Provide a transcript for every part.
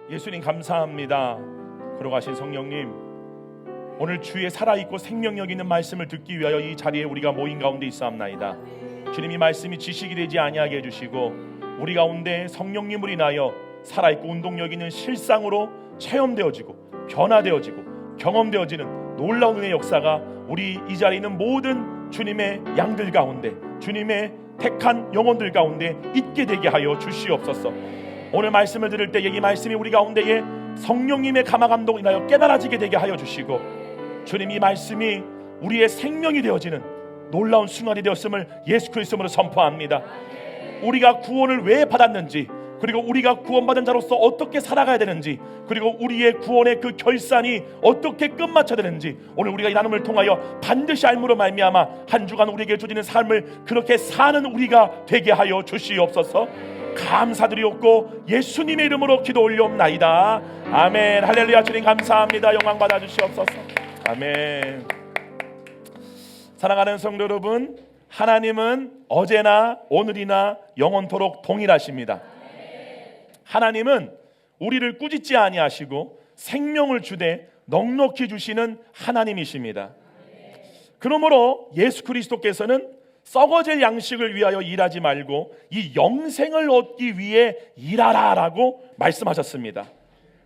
예수님 감사합니다. 걸어가신 성령님, 오늘 주의 살아있고 생명력 있는 말씀을 듣기 위하여 이 자리에 우리가 모인 가운데 있사옵나이다. 주님, 이 말씀이 지식이 되지 아니하게 해주시고 우리 가운데 성령님을 인하여 살아있고 운동력 있는 실상으로 체험되어지고 변화되어지고 경험되어지는 놀라운 은혜의 역사가 우리 이 자리에 있는 모든 주님의 양들 가운데, 주님의 택한 영혼들 가운데 있게 되게 하여 주시옵소서. 오늘 말씀을 들을 때에 이 말씀이 우리 가운데에 성령님의 감화감동을 인하여 깨달아지게 되게 하여 주시고, 주님, 이 말씀이 우리의 생명이 되어지는 놀라운 순간이 되었음을 예수 그리스도로 선포합니다. 우리가 구원을 왜 받았는지, 그리고 우리가 구원받은 자로서 어떻게 살아가야 되는지, 그리고 우리의 구원의 그 결산이 어떻게 끝마쳐야 되는지 오늘 우리가 이 나눔을 통하여 반드시 알므로 말미암아 한 주간 우리에게 주어지는 삶을 그렇게 사는 우리가 되게 하여 주시옵소서. 감사드리옵고 예수님의 이름으로 기도 올려옵나이다. 아멘. 할렐루야. 주님 감사합니다. 영광 받아 주시옵소서. 아멘. 사랑하는 성도 여러분, 하나님은 어제나 오늘이나 영원토록 동일하십니다. 하나님은 우리를 꾸짖지 아니하시고 생명을 주되 넉넉히 주시는 하나님이십니다. 그러므로 예수 그리스도께서는 썩어질 양식을 위하여 일하지 말고 이 영생을 얻기 위해 일하라라고 말씀하셨습니다.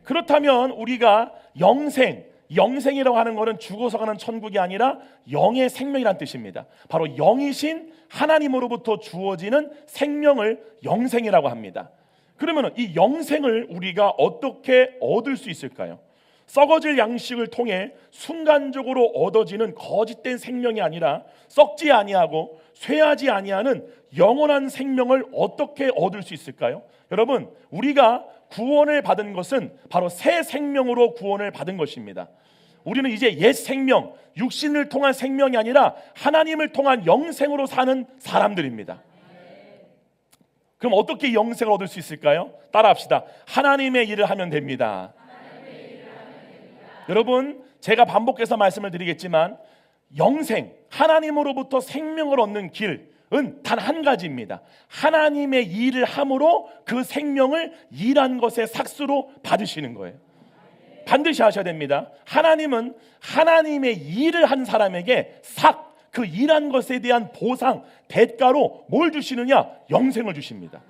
그렇다면 우리가 영생이라고 하는 것은 죽어서 가는 천국이 아니라 영의 생명이란 뜻입니다. 바로 영이신 하나님으로부터 주어지는 생명을 영생이라고 합니다. 그러면 이 영생을 우리가 어떻게 얻을 수 있을까요? 썩어질 양식을 통해 순간적으로 얻어지는 거짓된 생명이 아니라 썩지 아니하고 쇠하지 아니하는 영원한 생명을 어떻게 얻을 수 있을까요? 여러분, 우리가 구원을 받은 것은 바로 새 생명으로 구원을 받은 것입니다. 우리는 이제 옛 생명, 육신을 통한 생명이 아니라 하나님을 통한 영생으로 사는 사람들입니다. 그럼 어떻게 영생을 얻을 수 있을까요? 따라합시다. 하나님의 일을 하면 됩니다. 여러분, 제가 반복해서 말씀을 드리겠지만 영생, 하나님으로부터 생명을 얻는 길은 단 한 가지입니다. 하나님의 일을 함으로 그 생명을 일한 것의 삭수로 받으시는 거예요. 반드시 하셔야 됩니다. 하나님은 하나님의 일을 한 사람에게 그 일한 것에 대한 보상, 대가로 뭘 주시느냐? 영생을 주십니다.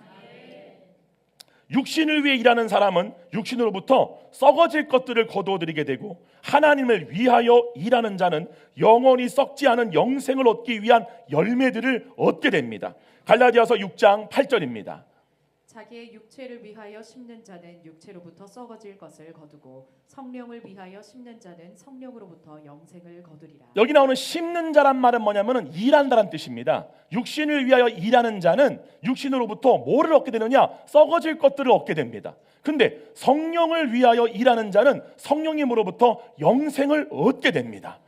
육신을 위해 일하는 사람은 육신으로부터 썩어질 것들을 거두어들이게 되고, 하나님을 위하여 일하는 자는 영원히 썩지 않은 영생을 얻기 위한 열매들을 얻게 됩니다. 갈라디아서 6장 8절입니다. 자기의 육체를 위하여 심는 자는 육체로부터 썩어질 것을 거두고 성령을 위하여 심는 자는 성령으로부터 영생을 거두리라. 여기 나오는 심는 자란 말은 뭐냐면 일한다는 뜻입니다. 육신을 위하여 일하는 자는 육신으로부터 뭐를 얻게 되느냐? 썩어질 것들을 얻게 됩니다. 근데 성령을 위하여 일하는 자는 성령님으로부터 영생을 얻게 됩니다.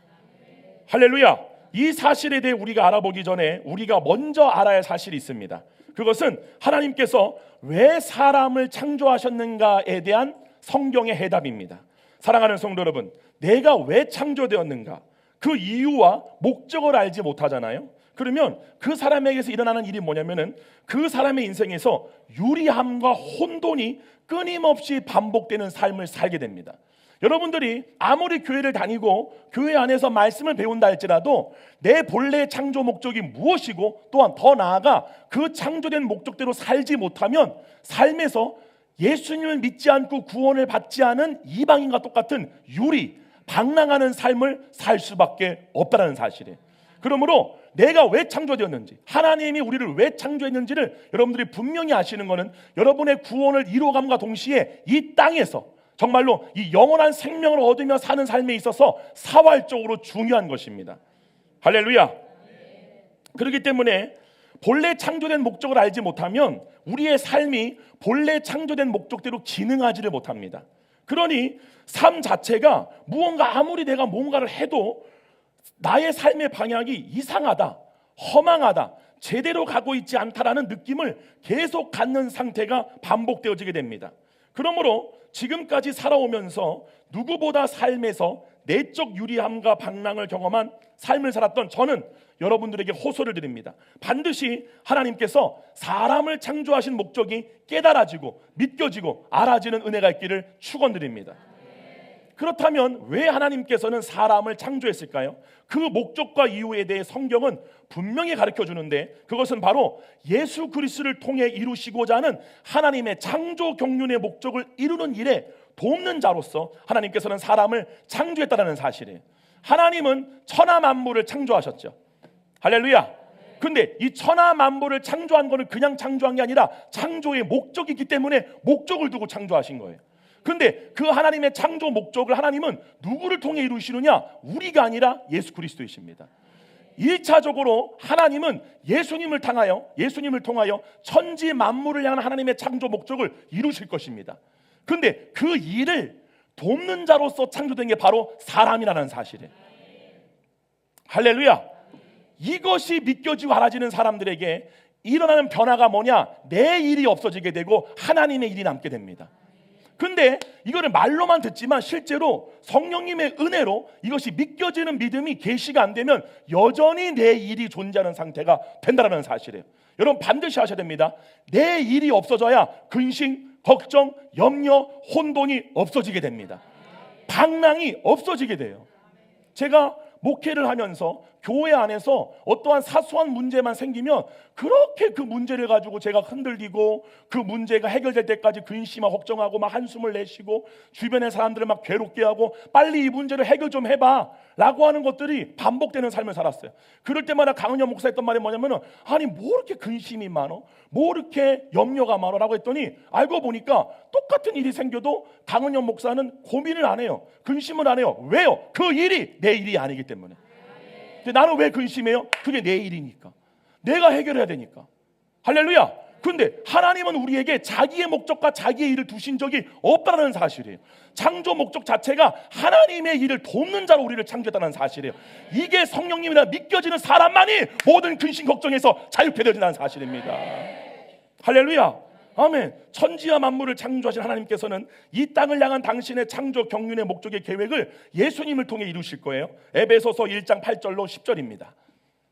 할렐루야. 이 사실에 대해 우리가 알아보기 전에 우리가 먼저 알아야 할 사실이 있습니다. 그것은 하나님께서 왜 사람을 창조하셨는가에 대한 성경의 해답입니다. 사랑하는 성도 여러분, 내가 왜 창조되었는가, 그 이유와 목적을 알지 못하잖아요. 그러면 그 사람에게서 일어나는 일이 뭐냐면은 그 사람의 인생에서 유리함과 혼돈이 끊임없이 반복되는 삶을 살게 됩니다. 여러분들이 아무리 교회를 다니고 교회 안에서 말씀을 배운다 할지라도 내 본래의 창조 목적이 무엇이고, 또한 더 나아가 그 창조된 목적대로 살지 못하면 삶에서 예수님을 믿지 않고 구원을 받지 않은 이방인과 똑같은 방랑하는 삶을 살 수밖에 없다는 사실이에요. 그러므로 내가 왜 창조되었는지, 하나님이 우리를 왜 창조했는지를 여러분들이 분명히 아시는 것은 여러분의 구원을 이루어감과 동시에 이 땅에서 정말로 이 영원한 생명을 얻으며 사는 삶에 있어서 사활적으로 중요한 것입니다. 할렐루야. 그렇기 때문에 본래 창조된 목적을 알지 못하면 우리의 삶이 본래 창조된 목적대로 기능하지를 못합니다. 그러니 삶 자체가 아무리 내가 뭔가를 해도 나의 삶의 방향이 이상하다, 허망하다, 제대로 가고 있지 않다라는 느낌을 계속 갖는 상태가 반복되어지게 됩니다. 그러므로 지금까지 살아오면서 누구보다 삶에서 내적 유리함과 방랑을 경험한 삶을 살았던 저는 여러분들에게 호소를 드립니다. 반드시 하나님께서 사람을 창조하신 목적이 깨달아지고 믿겨지고 알아지는 은혜가 있기를 축원드립니다. 그렇다면 왜 하나님께서는 사람을 창조했을까요? 그 목적과 이유에 대해 성경은 분명히 가르쳐 주는데, 그것은 바로 예수 그리스도를 통해 이루시고자 하는 하나님의 창조 경륜의 목적을 이루는 일에 돕는 자로서 하나님께서는 사람을 창조했다는 사실이에요. 하나님은 천하 만물을 창조하셨죠. 할렐루야. 근데 이 천하 만물을 창조한 거는 그냥 창조한 게 아니라 창조의 목적이 있기 때문에 목적을 두고 창조하신 거예요. 근데 그 하나님의 창조 목적을 하나님은 누구를 통해 이루시느냐? 우리가 아니라 예수 그리스도이십니다. 1차적으로 하나님은 예수님을 통하여 천지 만물을 향한 하나님의 창조 목적을 이루실 것입니다. 근데 그 일을 돕는 자로서 창조된 게 바로 사람이라는 사실이에요. 할렐루야. 이것이 믿겨지고 알아지는 사람들에게 일어나는 변화가 뭐냐? 내 일이 없어지게 되고 하나님의 일이 남게 됩니다. 근데 이거를 말로만 듣지만 실제로 성령님의 은혜로 이것이 믿겨지는 믿음이 계시가 안 되면 여전히 내 일이 존재하는 상태가 된다는 사실이에요. 여러분 반드시 하셔야 됩니다. 내 일이 없어져야 근심, 걱정, 염려, 혼돈이 없어지게 됩니다. 방랑이 없어지게 돼요. 제가 목회를 하면서 교회 안에서 어떠한 사소한 문제만 생기면 그렇게 그 문제를 가지고 제가 흔들리고 그 문제가 해결될 때까지 근심하고 걱정하고 막 한숨을 내쉬고 주변의 사람들을 막 괴롭게 하고 빨리 이 문제를 해결 좀 해봐 라고 하는 것들이 반복되는 삶을 살았어요. 그럴 때마다 강은영 목사 했던 말이 뭐냐면은, 아니 뭐 이렇게 근심이 많어? 뭐 이렇게 염려가 많어? 라고 했더니 알고 보니까 똑같은 일이 생겨도 강은영 목사는 고민을 안 해요. 근심을 안 해요. 왜요? 그 일이 내 일이 아니기 때문에. 근데 나는 왜 근심해요? 그게 내 일이니까. 내가 해결해야 되니까. 할렐루야. 근데 하나님은 우리에게 자기의 목적과 자기의 일을 두신 적이 없다는 사실이에요. 창조 목적 자체가 하나님의 일을 돕는 자로 우리를 창조했다는 사실이에요. 이게 성령님이라 믿겨지는 사람만이 모든 근심 걱정에서 자유케 되어진다는 사실입니다. 할렐루야. 아멘. 천지와 만물을 창조하신 하나님께서는 이 땅을 향한 당신의 창조 경륜의 목적의 계획을 예수님을 통해 이루실 거예요. 에베소서 1장 8절로 10절입니다.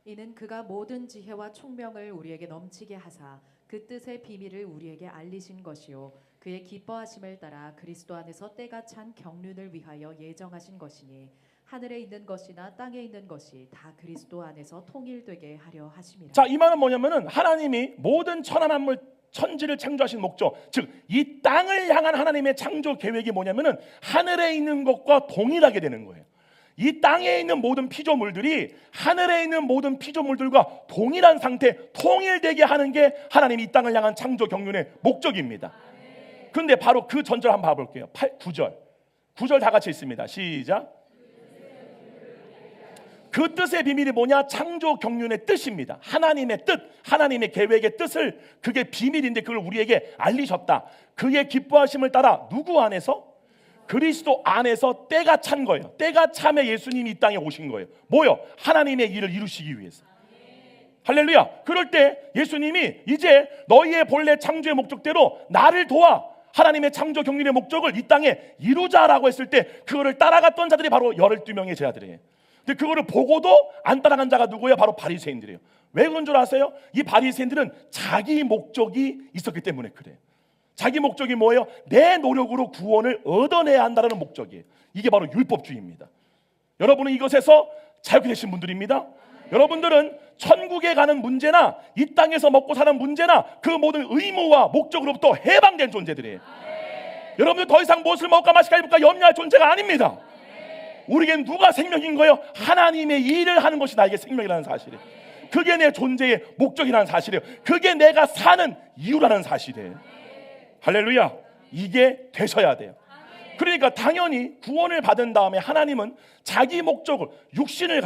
이는 그가 모든 지혜와 총명을 우리에게 넘치게 하사 그 뜻의 비밀을 우리에게 알리신 것이요 그의 기뻐하심을 따라 그리스도 안에서 때가 찬 경륜을 위하여 예정하신 것이니 하늘에 있는 것이나 땅에 있는 것이 다 그리스도 안에서 통일되게 하려 하심이라. 자, 이 말은 뭐냐면은 하나님이 모든 천하 만물 천지를 창조하신 목적, 즉 이 땅을 향한 하나님의 창조 계획이 뭐냐면은 하늘에 있는 것과 동일하게 되는 거예요. 이 땅에 있는 모든 피조물들이 하늘에 있는 모든 피조물들과 동일한 상태, 통일되게 하는 게 하나님이 이 땅을 향한 창조 경륜의 목적입니다. 그런데 바로 그 전절 한번 봐볼게요. 9절 다 같이 있습니다. 시작. 그 뜻의 비밀이 뭐냐? 창조 경륜의 뜻입니다. 하나님의 뜻, 하나님의 계획의 뜻을, 그게 비밀인데 그걸 우리에게 알리셨다. 그의 기뻐하심을 따라 누구 안에서? 그리스도 안에서 때가 찬 거예요. 때가 참에 예수님이 이 땅에 오신 거예요. 뭐요? 하나님의 일을 이루시기 위해서. 할렐루야. 그럴 때 예수님이 이제 너희의 본래 창조의 목적대로 나를 도와 하나님의 창조 경륜의 목적을 이 땅에 이루자라고 했을 때 그거를 따라갔던 자들이 바로 12명의 제자들이에요. 근데 그거를 보고도 안 따라간 자가 누구예요? 바로 바리새인들이에요. 왜 그런 줄 아세요? 이 바리새인들은 자기 목적이 있었기 때문에 그래요. 자기 목적이 뭐예요? 내 노력으로 구원을 얻어내야 한다는 목적이에요. 이게 바로 율법주의입니다. 여러분은 이것에서 자유케 되신 분들입니다. 여러분들은 천국에 가는 문제나 이 땅에서 먹고 사는 문제나 그 모든 의무와 목적으로부터 해방된 존재들이에요. 여러분들 더 이상 무엇을 먹을까 마실까 입을까 염려할 존재가 아닙니다. 우리에겐 누가 생명인 거예요? 하나님의 일을 하는 것이 나에게 생명이라는 사실이에요. 그게 내 존재의 목적이라는 사실이에요. 그게 내가 사는 이유라는 사실이에요. 할렐루야. 이게 되셔야 돼요. 그러니까 당연히 구원을 받은 다음에 하나님은 자기 목적을 육신을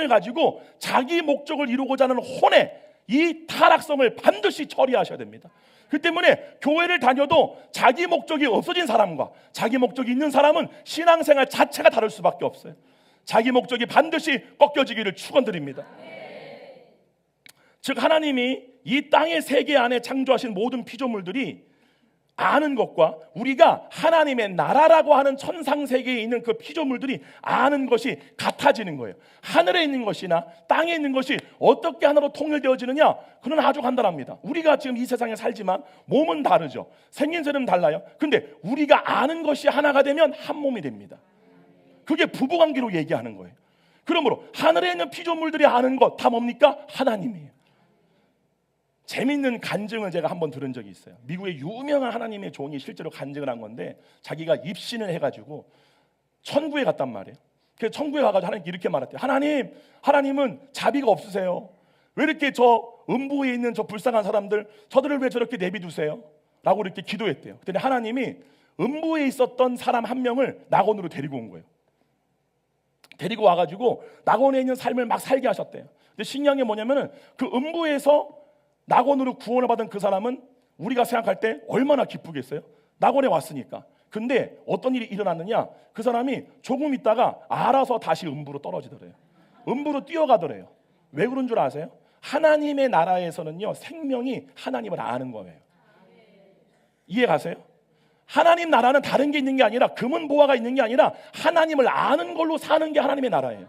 가지고 자기 목적을 이루고자 하는 혼의 이 타락성을 반드시 처리하셔야 됩니다. 그 때문에 교회를 다녀도 자기 목적이 없어진 사람과 자기 목적이 있는 사람은 신앙생활 자체가 다를 수밖에 없어요. 자기 목적이 반드시 꺾여지기를 축원드립니다. 즉 하나님이 이 땅의 세계 안에 창조하신 모든 피조물들이 아는 것과 우리가 하나님의 나라라고 하는 천상세계에 있는 그 피조물들이 아는 것이 같아지는 거예요. 하늘에 있는 것이나 땅에 있는 것이 어떻게 하나로 통일되어지느냐, 그건 아주 간단합니다. 우리가 지금 이 세상에 살지만 몸은 다르죠. 생긴새는 달라요. 근데 우리가 아는 것이 하나가 되면 한 몸이 됩니다. 그게 부부관계로 얘기하는 거예요. 그러므로 하늘에 있는 피조물들이 아는 것 다 뭡니까? 하나님이에요. 재밌는 간증을 제가 한번 들은 적이 있어요. 미국의 유명한 하나님의 종이 실제로 간증을 한 건데, 자기가 입신을 해가지고 천국에 갔단 말이에요. 그래서 천국에 가가지고 하나님께 이렇게 말했대요. 하나님은 자비가 없으세요. 왜 이렇게 저 음부에 있는 저 불쌍한 사람들, 저들을 왜 저렇게 내비두세요? 라고 이렇게 기도했대요. 그랬더니 하나님이 음부에 있었던 사람 한 명을 낙원으로 데리고 온 거예요. 데리고 와가지고 낙원에 있는 삶을 막 살게 하셨대요. 근데 신기한 게 뭐냐면은 그 음부에서 낙원으로 구원을 받은 그 사람은 우리가 생각할 때 얼마나 기쁘겠어요? 낙원에 왔으니까. 근데 어떤 일이 일어났느냐? 그 사람이 조금 있다가 알아서 다시 음부로 떨어지더래요. 음부로 뛰어가더래요. 왜 그런 줄 아세요? 하나님의 나라에서는요, 생명이 하나님을 아는 거예요. 이해 가세요? 하나님 나라는 다른 게 있는 게 아니라, 금은 보화가 있는 게 아니라 하나님을 아는 걸로 사는 게 하나님의 나라예요.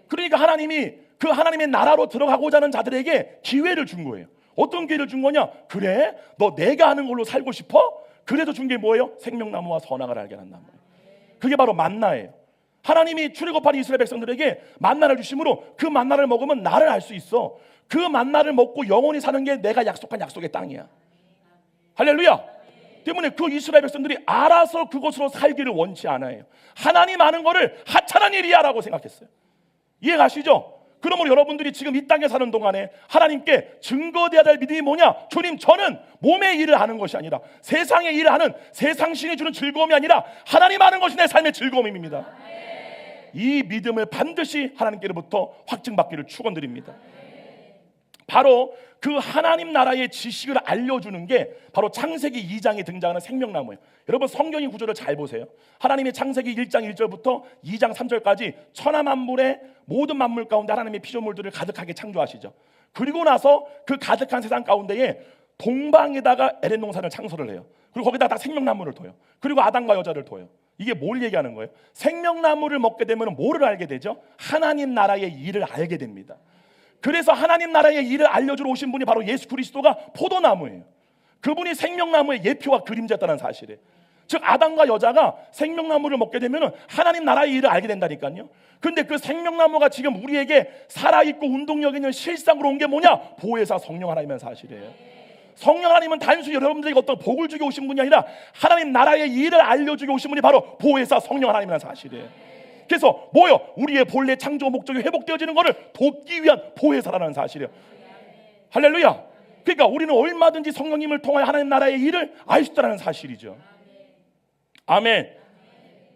그러니까 하나님이 그 하나님의 나라로 들어가고자 하는 자들에게 기회를 준 거예요. 어떤 기회를 준 거냐? 그래, 너 내가 아는 걸로 살고 싶어? 그래서 준 게 뭐예요? 생명나무와 선악을 알게 한 나무. 그게 바로 만나예요. 하나님이 출애굽한 이스라엘 백성들에게 만나를 주심으로 그 만나를 먹으면 나를 알 수 있어. 그 만나를 먹고 영원히 사는 게 내가 약속한 약속의 땅이야. 할렐루야. 때문에 그 이스라엘 백성들이 알아서 그것으로 살기를 원치 않아요. 하나님 아는 거를 하찮은 일이야 라고 생각했어요. 이해가시죠? 그러므로 여러분들이 지금 이 땅에 사는 동안에 하나님께 증거되어야 될 믿음이 뭐냐? 주님, 저는 몸의 일을 하는 것이 아니라, 세상의 일을 하는 세상신이 주는 즐거움이 아니라 하나님 아는 것이 내 삶의 즐거움입니다. 이 믿음을 반드시 하나님께로부터 확증받기를 축원드립니다. 바로 그 하나님 나라의 지식을 알려주는 게 바로 창세기 2장에 등장하는 생명나무예요. 여러분, 성경의 구조를 잘 보세요. 하나님의 창세기 1장 1절부터 2장 3절까지 천하 만물의 모든 만물 가운데 하나님의 피조물들을 가득하게 창조하시죠. 그리고 나서 그 가득한 세상 가운데에 동방에다가 에덴 동산을 창설을 해요. 그리고 거기다가 생명나무를 둬요. 그리고 아담과 여자를 둬요. 이게 뭘 얘기하는 거예요? 생명나무를 먹게 되면 뭐를 알게 되죠? 하나님 나라의 일을 알게 됩니다. 그래서 하나님 나라의 일을 알려주러 오신 분이 바로 예수 그리스도가 포도나무예요. 그분이 생명나무의 예표와 그림자였다는 사실이에요. 즉 아담과 여자가 생명나무를 먹게 되면 하나님 나라의 일을 알게 된다니까요. 근데 그 생명나무가 지금 우리에게 살아있고 운동력 있는 실상으로 온 게 뭐냐? 보혜사 성령 하나님의 사실이에요. 성령 하나님은 단순히 여러분들에게 어떤 복을 주게 오신 분이 아니라 하나님 나라의 일을 알려주게 오신 분이 바로 보혜사 성령 하나님이라는 사실이에요. 그래서 뭐요? 우리의 본래 창조 목적이 회복되어지는 것을 돕기 위한 보혜사라는 사실이에요. 할렐루야. 그러니까 우리는 얼마든지 성령님을 통하여 하나님 나라의 일을 알 수 있다는 사실이죠. 아멘.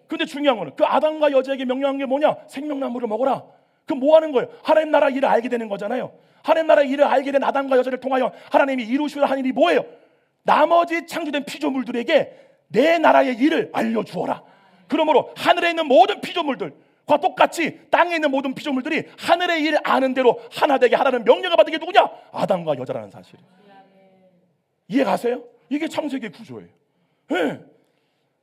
근데 중요한 거는 그 아담과 여자에게 명령한 게 뭐냐? 생명나무를 먹어라. 그럼 뭐 하는 거예요? 하나님 나라 일을 알게 되는 거잖아요. 하나님 나라 일을 알게 된 아담과 여자를 통하여 하나님이 이루시려 하는 일이 뭐예요? 나머지 창조된 피조물들에게 내 나라의 일을 알려주어라. 그러므로 하늘에 있는 모든 피조물들과 똑같이 땅에 있는 모든 피조물들이 하늘의 일을 아는 대로 하나 되게 하라는 명령을 받은 게 누구냐? 아담과 여자라는 사실. 이해가세요? 이게 창세기의 구조예요. 네.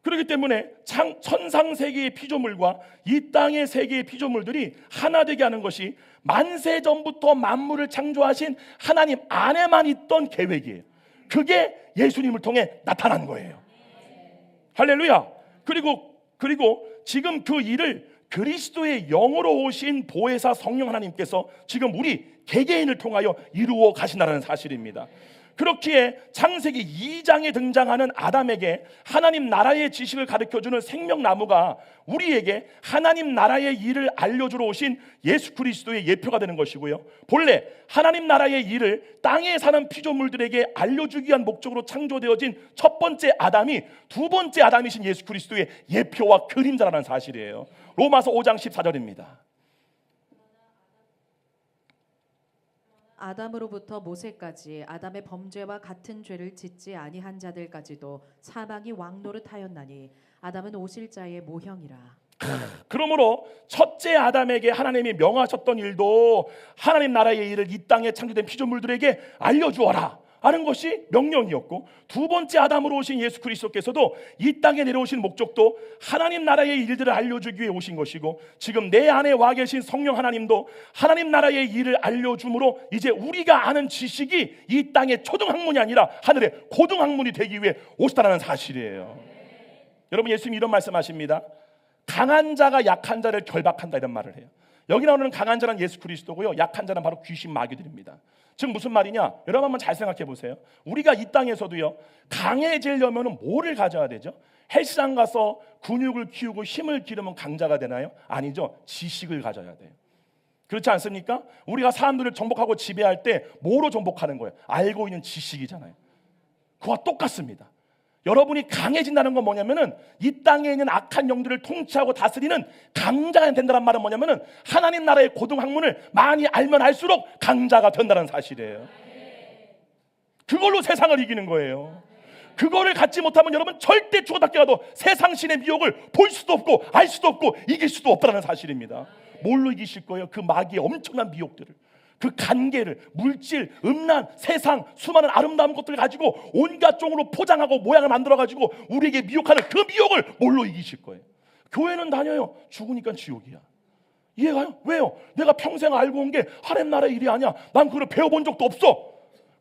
그렇기 때문에 천상 세계의 피조물과 이 땅의 세계의 피조물들이 하나 되게 하는 것이 만세 전부터 만물을 창조하신 하나님 안에만 있던 계획이에요. 그게 예수님을 통해 나타난 거예요. 할렐루야. 그리고 지금 그 일을 그리스도의 영으로 오신 보혜사 성령 하나님께서 지금 우리 개개인을 통하여 이루어 가신다는 사실입니다. 그렇기에 창세기 2장에 등장하는 아담에게 하나님 나라의 지식을 가르쳐주는 생명나무가 우리에게 하나님 나라의 일을 알려주러 오신 예수 그리스도의 예표가 되는 것이고요. 본래 하나님 나라의 일을 땅에 사는 피조물들에게 알려주기 위한 목적으로 창조되어진 첫 번째 아담이 두 번째 아담이신 예수 그리스도의 예표와 그림자라는 사실이에요. 로마서 5장 14절입니다. 아담으로부터 모세까지 아담의 범죄와 같은 죄를 짓지 아니한 자들까지도 사망이 왕노릇하였나니 아담은 오실 자의 모형이라. 그러므로 첫째 아담에게 하나님이 명하셨던 일도 하나님 나라의 일을 이 땅에 창조된 피조물들에게 알려주어라 하는 것이 명령이었고, 두 번째 아담으로 오신 예수 그리스도께서도 이 땅에 내려오신 목적도 하나님 나라의 일들을 알려주기 위해 오신 것이고, 지금 내 안에 와 계신 성령 하나님도 하나님 나라의 일을 알려줌으로 이제 우리가 아는 지식이 이 땅의 초등학문이 아니라 하늘의 고등학문이 되기 위해 오셨다는 사실이에요. 여러분, 예수님이 이런 말씀하십니다. 강한 자가 약한 자를 결박한다, 이런 말을 해요. 여기 나오는 강한 자는 예수 그리스도고요, 약한 자는 바로 귀신 마귀들입니다. 즉 무슨 말이냐? 여러분 한번 잘 생각해 보세요. 우리가 이 땅에서도요, 강해지려면 뭐를 가져야 되죠? 헬스장 가서 근육을 키우고 힘을 기르면 강자가 되나요? 아니죠. 지식을 가져야 돼요. 그렇지 않습니까? 우리가 사람들을 정복하고 지배할 때 뭐로 정복하는 거예요? 알고 있는 지식이잖아요. 그와 똑같습니다. 여러분이 강해진다는 건 뭐냐면은 이 땅에 있는 악한 영들을 통치하고 다스리는 강자가 된다는 말은 뭐냐면은 하나님 나라의 고등학문을 많이 알면 알수록 강자가 된다는 사실이에요. 그걸로 세상을 이기는 거예요. 그거를 갖지 못하면 여러분 절대 죽어답게 가도 세상 신의 미혹을 볼 수도 없고 알 수도 없고 이길 수도 없다는 사실입니다. 뭘로 이기실 거예요? 그 마귀의 엄청난 미혹들을, 그 간계를, 물질, 음란, 세상, 수많은 아름다운 것들을 가지고 온갖 종으로 포장하고 모양을 만들어가지고 우리에게 미혹하는 그 미혹을 뭘로 이기실 거예요? 교회는 다녀요. 죽으니까 지옥이야. 이해가요? 왜요? 내가 평생 알고 온 게 하나님 나라의 일이 아니야. 난 그걸 배워본 적도 없어.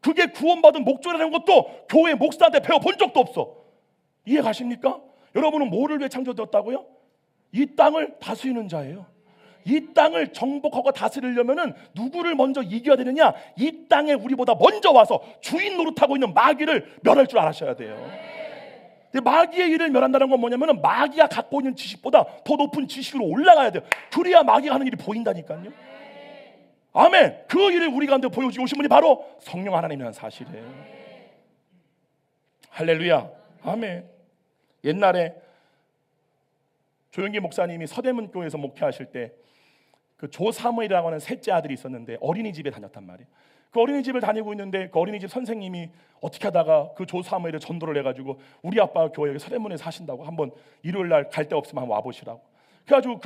그게 구원받은 목적이라는 것도 교회 목사한테 배워본 적도 없어. 이해 가십니까? 여러분은 뭐를 위해 창조되었다고요? 이 땅을 다스리는 자예요. 이 땅을 정복하고 다스리려면은 누구를 먼저 이겨야 되느냐? 이 땅에 우리보다 먼저 와서 주인 노릇하고 있는 마귀를 멸할 줄 알아셔야 돼요. 근데 마귀의 일을 멸한다는 건 뭐냐면은 마귀가 갖고 있는 지식보다 더 높은 지식으로 올라가야 돼요. 그래야 마귀가 하는 일이 보인다니까요. 아멘. 그 일을 우리 가운데 보여주고 오신 분이 바로 성령 하나님이라는 사실이에요. 할렐루야. 아멘. 옛날에 조영기 목사님이 서대문 교회에서 목회하실 때 그 조사무엘이라고 하는 셋째 아들이 있었는데 어린이집에 다녔단 말이에요. 그 어린이집을 다니고 있는데 그 어린이집 선생님이 어떻게 하다가 그 조사무엘을 전도를 해가지고 우리 아빠가 교회 여기 서대문에 사신다고 한번 일요일 날 갈 데 없으면 한번 와보시라고. 그래가지고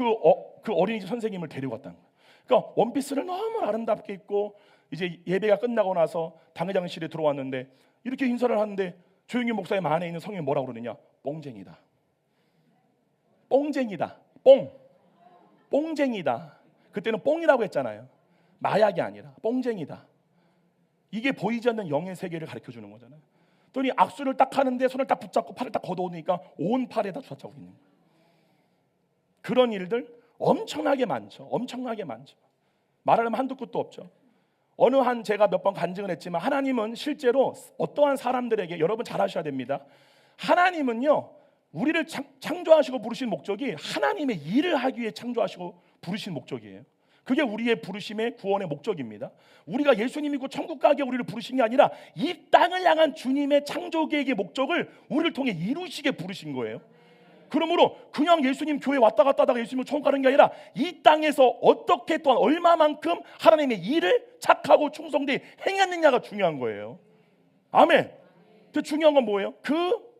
그 어린이집 선생님을 데려갔다는 거예요. 그러니까 원피스를 너무 아름답게 입고 이제 예배가 끝나고 나서 당회장실에 들어왔는데 이렇게 인사를 하는데 조영기 목사님 안에 있는 성령이 뭐라고 그러느냐? 뽕쟁이다. 뽕쟁이다. 뽕쟁이다. 그때는 뽕이라고 했잖아요. 마약이 아니라 뽕쟁이다. 이게 보이지 않는 영의 세계를 가르쳐주는 거잖아요. 그랬더니 악수를 딱 하는데 손을 딱 붙잡고 팔을 딱 걷어오니까 온 팔에다 붙잡고 있는 거예요. 그런 일들 엄청나게 많죠. 엄청나게 많죠. 말하려면 한두 끝도 없죠. 어느 한 제가 몇 번 간증을 했지만 하나님은 실제로 어떠한 사람들에게, 여러분 잘 아셔야 됩니다. 하나님은요, 우리를 창조하시고 부르신 목적이 하나님의 일을 하기 위해 창조하시고 부르신 목적이에요. 그게 우리의 부르심의 구원의 목적입니다. 우리가 예수님 믿고 천국 가게 우리를 부르신 게 아니라 이 땅을 향한 주님의 창조 계획의 목적을 우리를 통해 이루시게 부르신 거예요. 그러므로 그냥 예수님 교회 왔다 갔다 하다가 예수님을 천국 가는 게 아니라 이 땅에서 어떻게 또한 얼마만큼 하나님의 일을 착하고 충성되게 행했느냐가 중요한 거예요. 아멘. 그 중요한 건 뭐예요? 그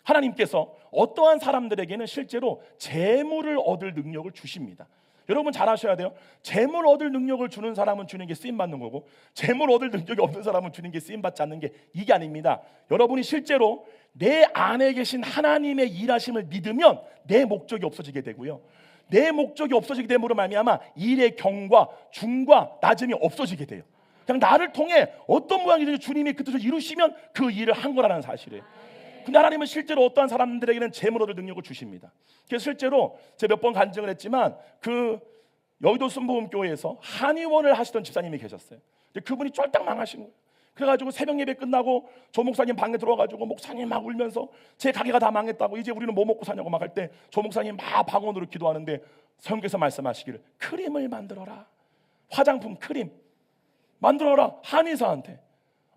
하나님께서 어떠한 사람들에게는 실제로 재물을 얻을 능력을 주십니다. 여러분 잘 아셔야 돼요. 재물 얻을 능력을 주는 사람은 주는 게 쓰임받는 거고, 재물 얻을 능력이 없는 사람은 주는 게 쓰임받지 않는 게 이게 아닙니다. 여러분이 실제로 내 안에 계신 하나님의 일하심을 믿으면 내 목적이 없어지게 되고요, 내 목적이 없어지게 됨으로 말미암아 일의 경과 중과 낮음이 없어지게 돼요. 그냥 나를 통해 어떤 모양이든지 주님이 그 뜻을 이루시면 그 일을 한 거라는 사실이에요. 근데 하나님은 실제로 어떠한 사람들에게는 재물 얻을 능력을 주십니다. 그래서 실제로 제가 몇 번 간증을 했지만 그 여의도 순복음교회에서 한의원을 하시던 집사님이 계셨어요. 근데 그분이 쫄딱 망하신 거예요. 그래가지고 새벽 예배 끝나고 조 목사님 방에 들어와가지고 목사님 막 울면서 제 가게가 다 망했다고, 이제 우리는 뭐 먹고 사냐고 막 할 때 조 목사님 막 방언으로 기도하는데 성경에서 말씀하시기를 크림을 만들어라. 화장품 크림 만들어라. 한의사한테.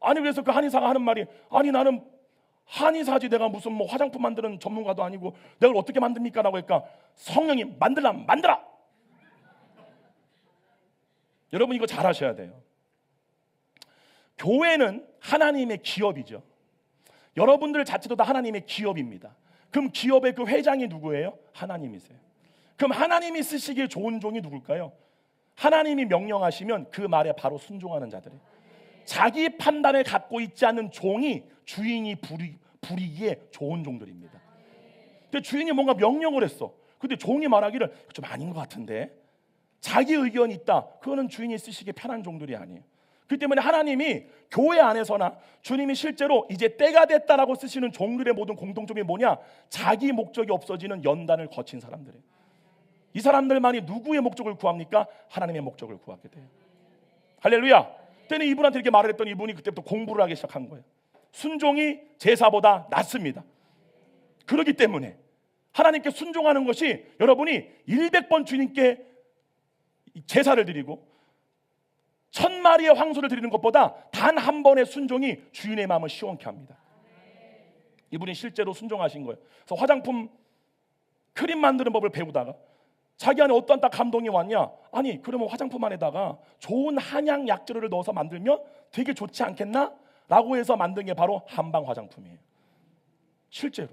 아니 그래서 그 한의사가 하는 말이, 아니 나는 한의사지 내가 무슨 뭐 화장품 만드는 전문가도 아니고 내가 어떻게 만듭니까? 라고 하니까 성령이 만들라면 만들어. 여러분 이거 잘 아셔야 돼요. 교회는 하나님의 기업이죠. 여러분들 자체도 다 하나님의 기업입니다. 그럼 기업의 그 회장이 누구예요? 하나님이세요. 그럼 하나님이 쓰시기에 좋은 종이 누굴까요? 하나님이 명령하시면 그 말에 바로 순종하는 자들이에요. 자기 판단을 갖고 있지 않는 종이 주인이 부리기에 좋은 종들입니다. 근데 주인이 뭔가 명령을 했어. 근데 종이 말하기를 좀 아닌 것 같은데, 자기 의견이 있다. 그거는 주인이 쓰시기에 편한 종들이 아니에요. 그렇기 때문에 하나님이 교회 안에서나 주님이 실제로 이제 때가 됐다라고 쓰시는 종들의 모든 공통점이 뭐냐? 자기 목적이 없어지는 연단을 거친 사람들이에요. 이 사람들만이 누구의 목적을 구합니까? 하나님의 목적을 구하게 돼요. 할렐루야. 그때는 이분한테 이렇게 말을 했더니 이분이 그때부터 공부를 하기 시작한 거예요. 순종이 제사보다 낫습니다. 그렇기 때문에 하나님께 순종하는 것이 여러분이 100번 주님께 제사를 드리고 1000마리의 황소를 드리는 것보다 단 한 번의 순종이 주인의 마음을 시원케 합니다. 이분이 실제로 순종하신 거예요. 그래서 화장품 크림 만드는 법을 배우다가 자기 안에 어떤 딱 감동이 왔냐? 아니 그러면 화장품 안에다가 좋은 한약 약재료를 넣어서 만들면 되게 좋지 않겠나? 라고 해서 만든 게 바로 한방 화장품이에요. 실제로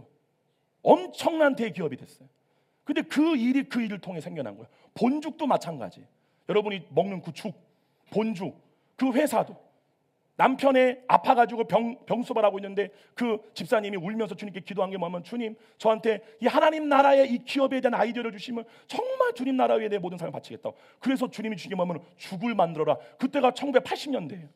엄청난 대기업이 됐어요. 근데 그 일을 통해 생겨난 거예요. 본죽도 마찬가지. 여러분이 먹는 그 죽, 본죽, 그 회사도 남편이 아파가지고 병수발하고 있는데 그 집사님이 울면서 주님께 기도한 게 뭐냐면, 주님 저한테 이 하나님 나라의 이 기업에 대한 아이디어를 주시면 정말 주님 나라 위에 내 모든 삶을 바치겠다. 그래서 주님이 주신 게 뭐냐면 죽을 만들어라. 그때가 1980년대예요.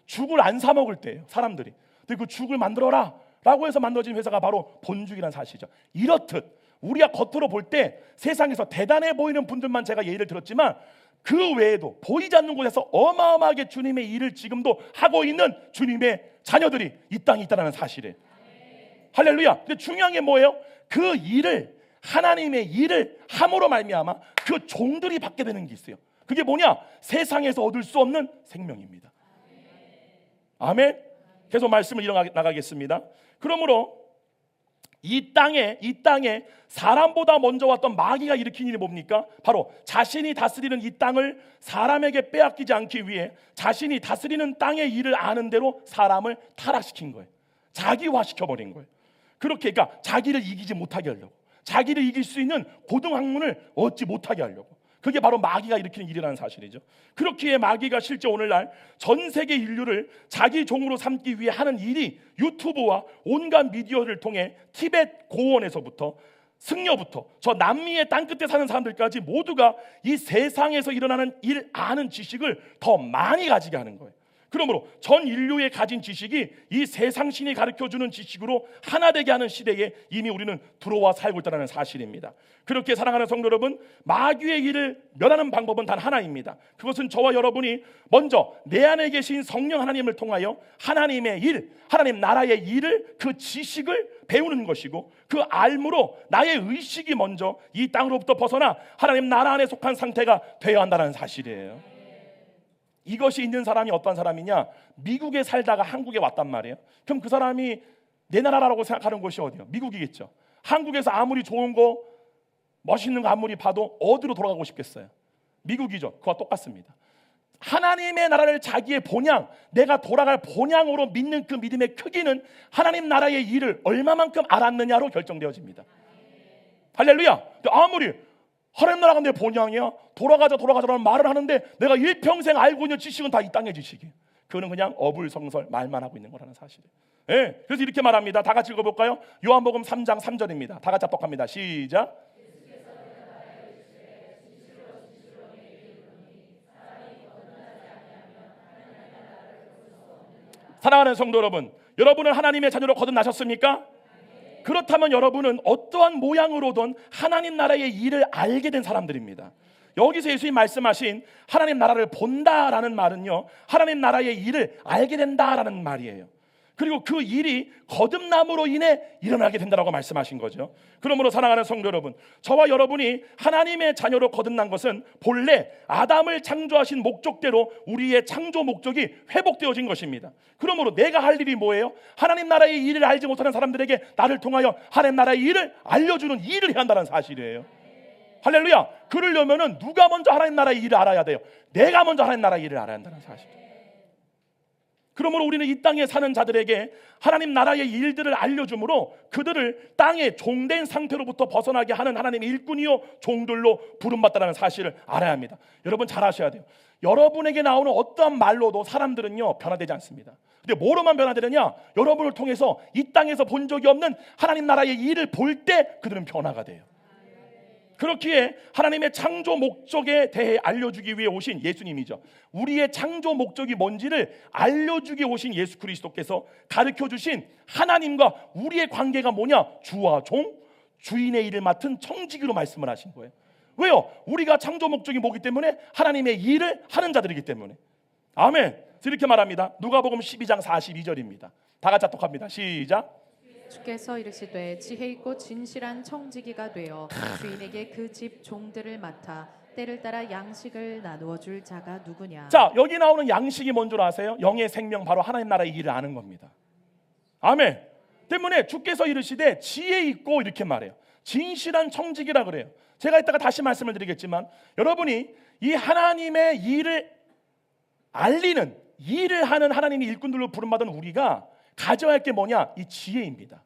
죽을 안 사 먹을 때예요, 사람들이. 근데 그 죽을 만들어라 라고 해서 만들어진 회사가 바로 본죽이라는 사실이죠. 이렇듯 우리가 겉으로 볼 때 세상에서 대단해 보이는 분들만 제가 예를 들었지만 그 외에도 보이지 않는 곳에서 어마어마하게 주님의 일을 지금도 하고 있는 주님의 자녀들이 이 땅에 있다는 사실이에요. 할렐루야. 근데 중요한 게 뭐예요? 그 일을, 하나님의 일을 함으로 말미암아 그 종들이 받게 되는 게 있어요. 그게 뭐냐? 세상에서 얻을 수 없는 생명입니다. 아멘. 계속 말씀을 이어나가겠습니다. 그러므로 이 땅에 사람보다 먼저 왔던 마귀가 일으킨 일이 뭡니까? 바로 자신이 다스리는 이 땅을 사람에게 빼앗기지 않기 위해 자신이 다스리는 땅의 일을 아는 대로 사람을 타락시킨 거예요. 자기화시켜버린 거예요. 그렇게, 그러니까 자기를 이기지 못하게 하려고, 자기를 이길 수 있는 고등학문을 얻지 못하게 하려고. 그게 바로 마귀가 일으키는 일이라는 사실이죠. 그렇기에 마귀가 실제 오늘날 전 세계 인류를 자기 종으로 삼기 위해 하는 일이 유튜브와 온갖 미디어를 통해 티벳 고원에서부터 승려부터 저 남미의 땅끝에 사는 사람들까지 모두가 이 세상에서 일어나는 일 아는 지식을 더 많이 가지게 하는 거예요. 그러므로 전 인류의 가진 지식이 이 세상신이 가르쳐주는 지식으로 하나 되게 하는 시대에 이미 우리는 들어와 살고 있다는 사실입니다. 그렇게 사랑하는 성도 여러분, 마귀의 일을 멸하는 방법은 단 하나입니다. 그것은 저와 여러분이 먼저 내 안에 계신 성령 하나님을 통하여 하나님의 일, 하나님 나라의 일을, 그 지식을 배우는 것이고, 그 알므로 나의 의식이 먼저 이 땅으로부터 벗어나 하나님 나라 안에 속한 상태가 되어야 한다는 사실이에요. 이것이 있는 사람이 어떤 사람이냐? 미국에 살다가 한국에 왔단 말이에요. 그럼 그 사람이 내 나라라고 생각하는 곳이 어디예요? 미국이겠죠. 한국에서 아무리 좋은 거, 멋있는 거 아무리 봐도 어디로 돌아가고 싶겠어요? 미국이죠. 그와 똑같습니다. 하나님의 나라를 자기의 본향, 내가 돌아갈 본향으로 믿는 그 믿음의 크기는 하나님 나라의 일을 얼마만큼 알았느냐로 결정되어집니다. 할렐루야. 아무리 하나님 나라가 내 본향이야, 돌아가자라는 말을 하는데 내가 일평생 알고 있는 지식은 다 이 땅의 지식이에요. 그거는 그냥 어불성설 말만 하고 있는 거라는 사실이에요. 네, 그래서 이렇게 말합니다. 다 같이 읽어볼까요? 요한복음 3장 3절입니다. 다 같이 합독합니다. 시작. 사랑하는 성도 여러분, 여러분은 하나님의 자녀로 거듭나셨습니까? 그렇다면 여러분은 어떠한 모양으로든 하나님 나라의 일을 알게 된 사람들입니다. 여기서 예수님 말씀하신 하나님 나라를 본다라는 말은요, 하나님 나라의 일을 알게 된다라는 말이에요. 그리고 그 일이 거듭남으로 인해 일어나게 된다라고 말씀하신 거죠. 그러므로 사랑하는 성도 여러분, 저와 여러분이 하나님의 자녀로 거듭난 것은 본래 아담을 창조하신 목적대로 우리의 창조 목적이 회복되어진 것입니다. 그러므로 내가 할 일이 뭐예요? 하나님 나라의 일을 알지 못하는 사람들에게 나를 통하여 하나님 나라의 일을 알려주는 일을 해야 한다는 사실이에요. 할렐루야. 그러려면은 누가 먼저 하나님 나라의 일을 알아야 돼요? 내가 먼저 하나님 나라의 일을 알아야 한다는 사실. 그러므로 우리는 이 땅에 사는 자들에게 하나님 나라의 일들을 알려주므로 그들을 땅의 종된 상태로부터 벗어나게 하는 하나님의 일꾼이요 종들로 부름받다라는 사실을 알아야 합니다. 여러분 잘 아셔야 돼요. 여러분에게 나오는 어떠한 말로도 사람들은요 변화되지 않습니다. 근데 뭐로만 변화되느냐? 여러분을 통해서 이 땅에서 본 적이 없는 하나님 나라의 일을 볼 때 그들은 변화가 돼요. 그렇기에 하나님의 창조 목적에 대해 알려주기 위해 오신 예수님이죠. 우리의 창조 목적이 뭔지를 알려주기 오신 예수 그리스도께서 가르쳐주신 하나님과 우리의 관계가 뭐냐? 주와 종, 주인의 일을 맡은 청지기로 말씀을 하신 거예요. 왜요? 우리가 창조 목적이 뭐기 때문에? 하나님의 일을 하는 자들이기 때문에. 아멘. 이렇게 말합니다. 누가복음 12장 42절입니다. 다 같이 합독합니다. 시작. 주께서 이르시되 지혜 있고 진실한 청지기가 되어 주인에게 그 집 종들을 맡아 때를 따라 양식을 나누어 줄 자가 누구냐. 자, 여기 나오는 양식이 뭔 줄 아세요? 영의 생명, 바로 하나님 나라의 일을 아는 겁니다. 아멘. 때문에 주께서 이르시되 지혜 있고 이렇게 말해요. 진실한 청지기라 그래요. 제가 이따가 다시 말씀을 드리겠지만 여러분이 이 하나님의 일을 알리는, 일을 하는 하나님의 일꾼들로 부름받은 우리가 가져야 할 게 뭐냐? 이 지혜입니다.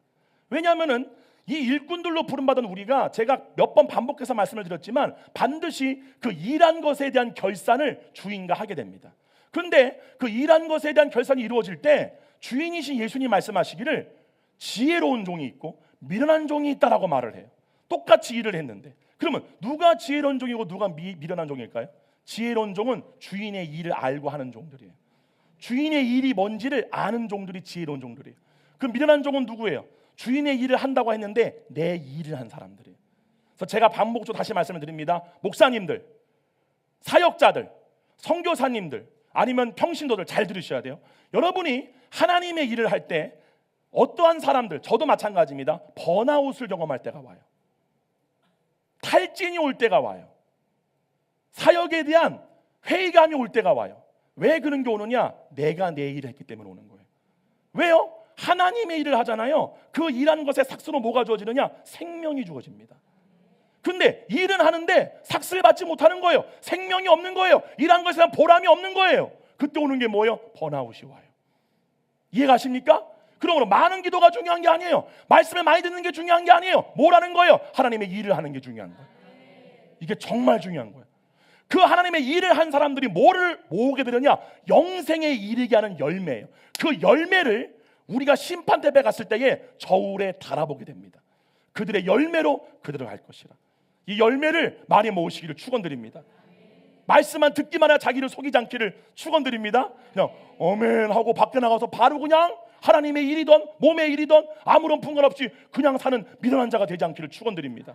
왜냐하면은 이 일꾼들로 부름받은 우리가 제가 몇 번 반복해서 말씀을 드렸지만 반드시 그 일한 것에 대한 결산을 주인과 하게 됩니다. 그런데 그 일한 것에 대한 결산이 이루어질 때 주인이신 예수님 말씀하시기를 지혜로운 종이 있고 미련한 종이 있다라고 말을 해요. 똑같이 일을 했는데 그러면 누가 지혜로운 종이고 누가 미련한 종일까요? 지혜로운 종은 주인의 일을 알고 하는 종들이에요. 주인의 일이 뭔지를 아는 종들이 지혜로운 종들이에요. 그 미련한 종은 누구예요? 주인의 일을 한다고 했는데 내 일을 한 사람들이에요. 그래서 제가 반복적으로 다시 말씀을 드립니다. 목사님들, 사역자들, 선교사님들, 아니면 평신도들 잘 들으셔야 돼요. 여러분이 하나님의 일을 할 때 어떠한 사람들, 저도 마찬가지입니다. 번아웃을 경험할 때가 와요. 탈진이 올 때가 와요. 사역에 대한 회의감이 올 때가 와요. 왜 그런 게 오느냐? 내가 내 일을 했기 때문에 오는 거예요. 왜요? 하나님의 일을 하잖아요. 그 일하는 것에 삭스로 뭐가 주어지느냐? 생명이 주어집니다. 근데 일은 하는데 삭스를 받지 못하는 거예요. 생명이 없는 거예요. 일한 것에 대한 보람이 없는 거예요. 그때 오는 게 뭐예요? 번아웃이 와요. 이해가십니까? 그러므로 많은 기도가 중요한 게 아니에요. 말씀을 많이 듣는 게 중요한 게 아니에요. 뭘 하는 거예요? 하나님의 일을 하는 게 중요한 거예요. 이게 정말 중요한 거예요. 그 하나님의 일을 한 사람들이 뭐를 모으게 되느냐? 영생에 이르게 하는 열매예요. 그 열매를 우리가 심판대에 갔을 때에 저울에 달아보게 됩니다. 그들의 열매로 그들을 할 것이라. 이 열매를 많이 모으시기를 축원드립니다. 말씀만 듣기만 해야 자기를 속이지 않기를 축원드립니다. 그냥 아멘 하고 밖에 나가서 바로 그냥 하나님의 일이든 몸의 일이든 아무런 분간 없이 그냥 사는 미련한 자가 되지 않기를 축원드립니다.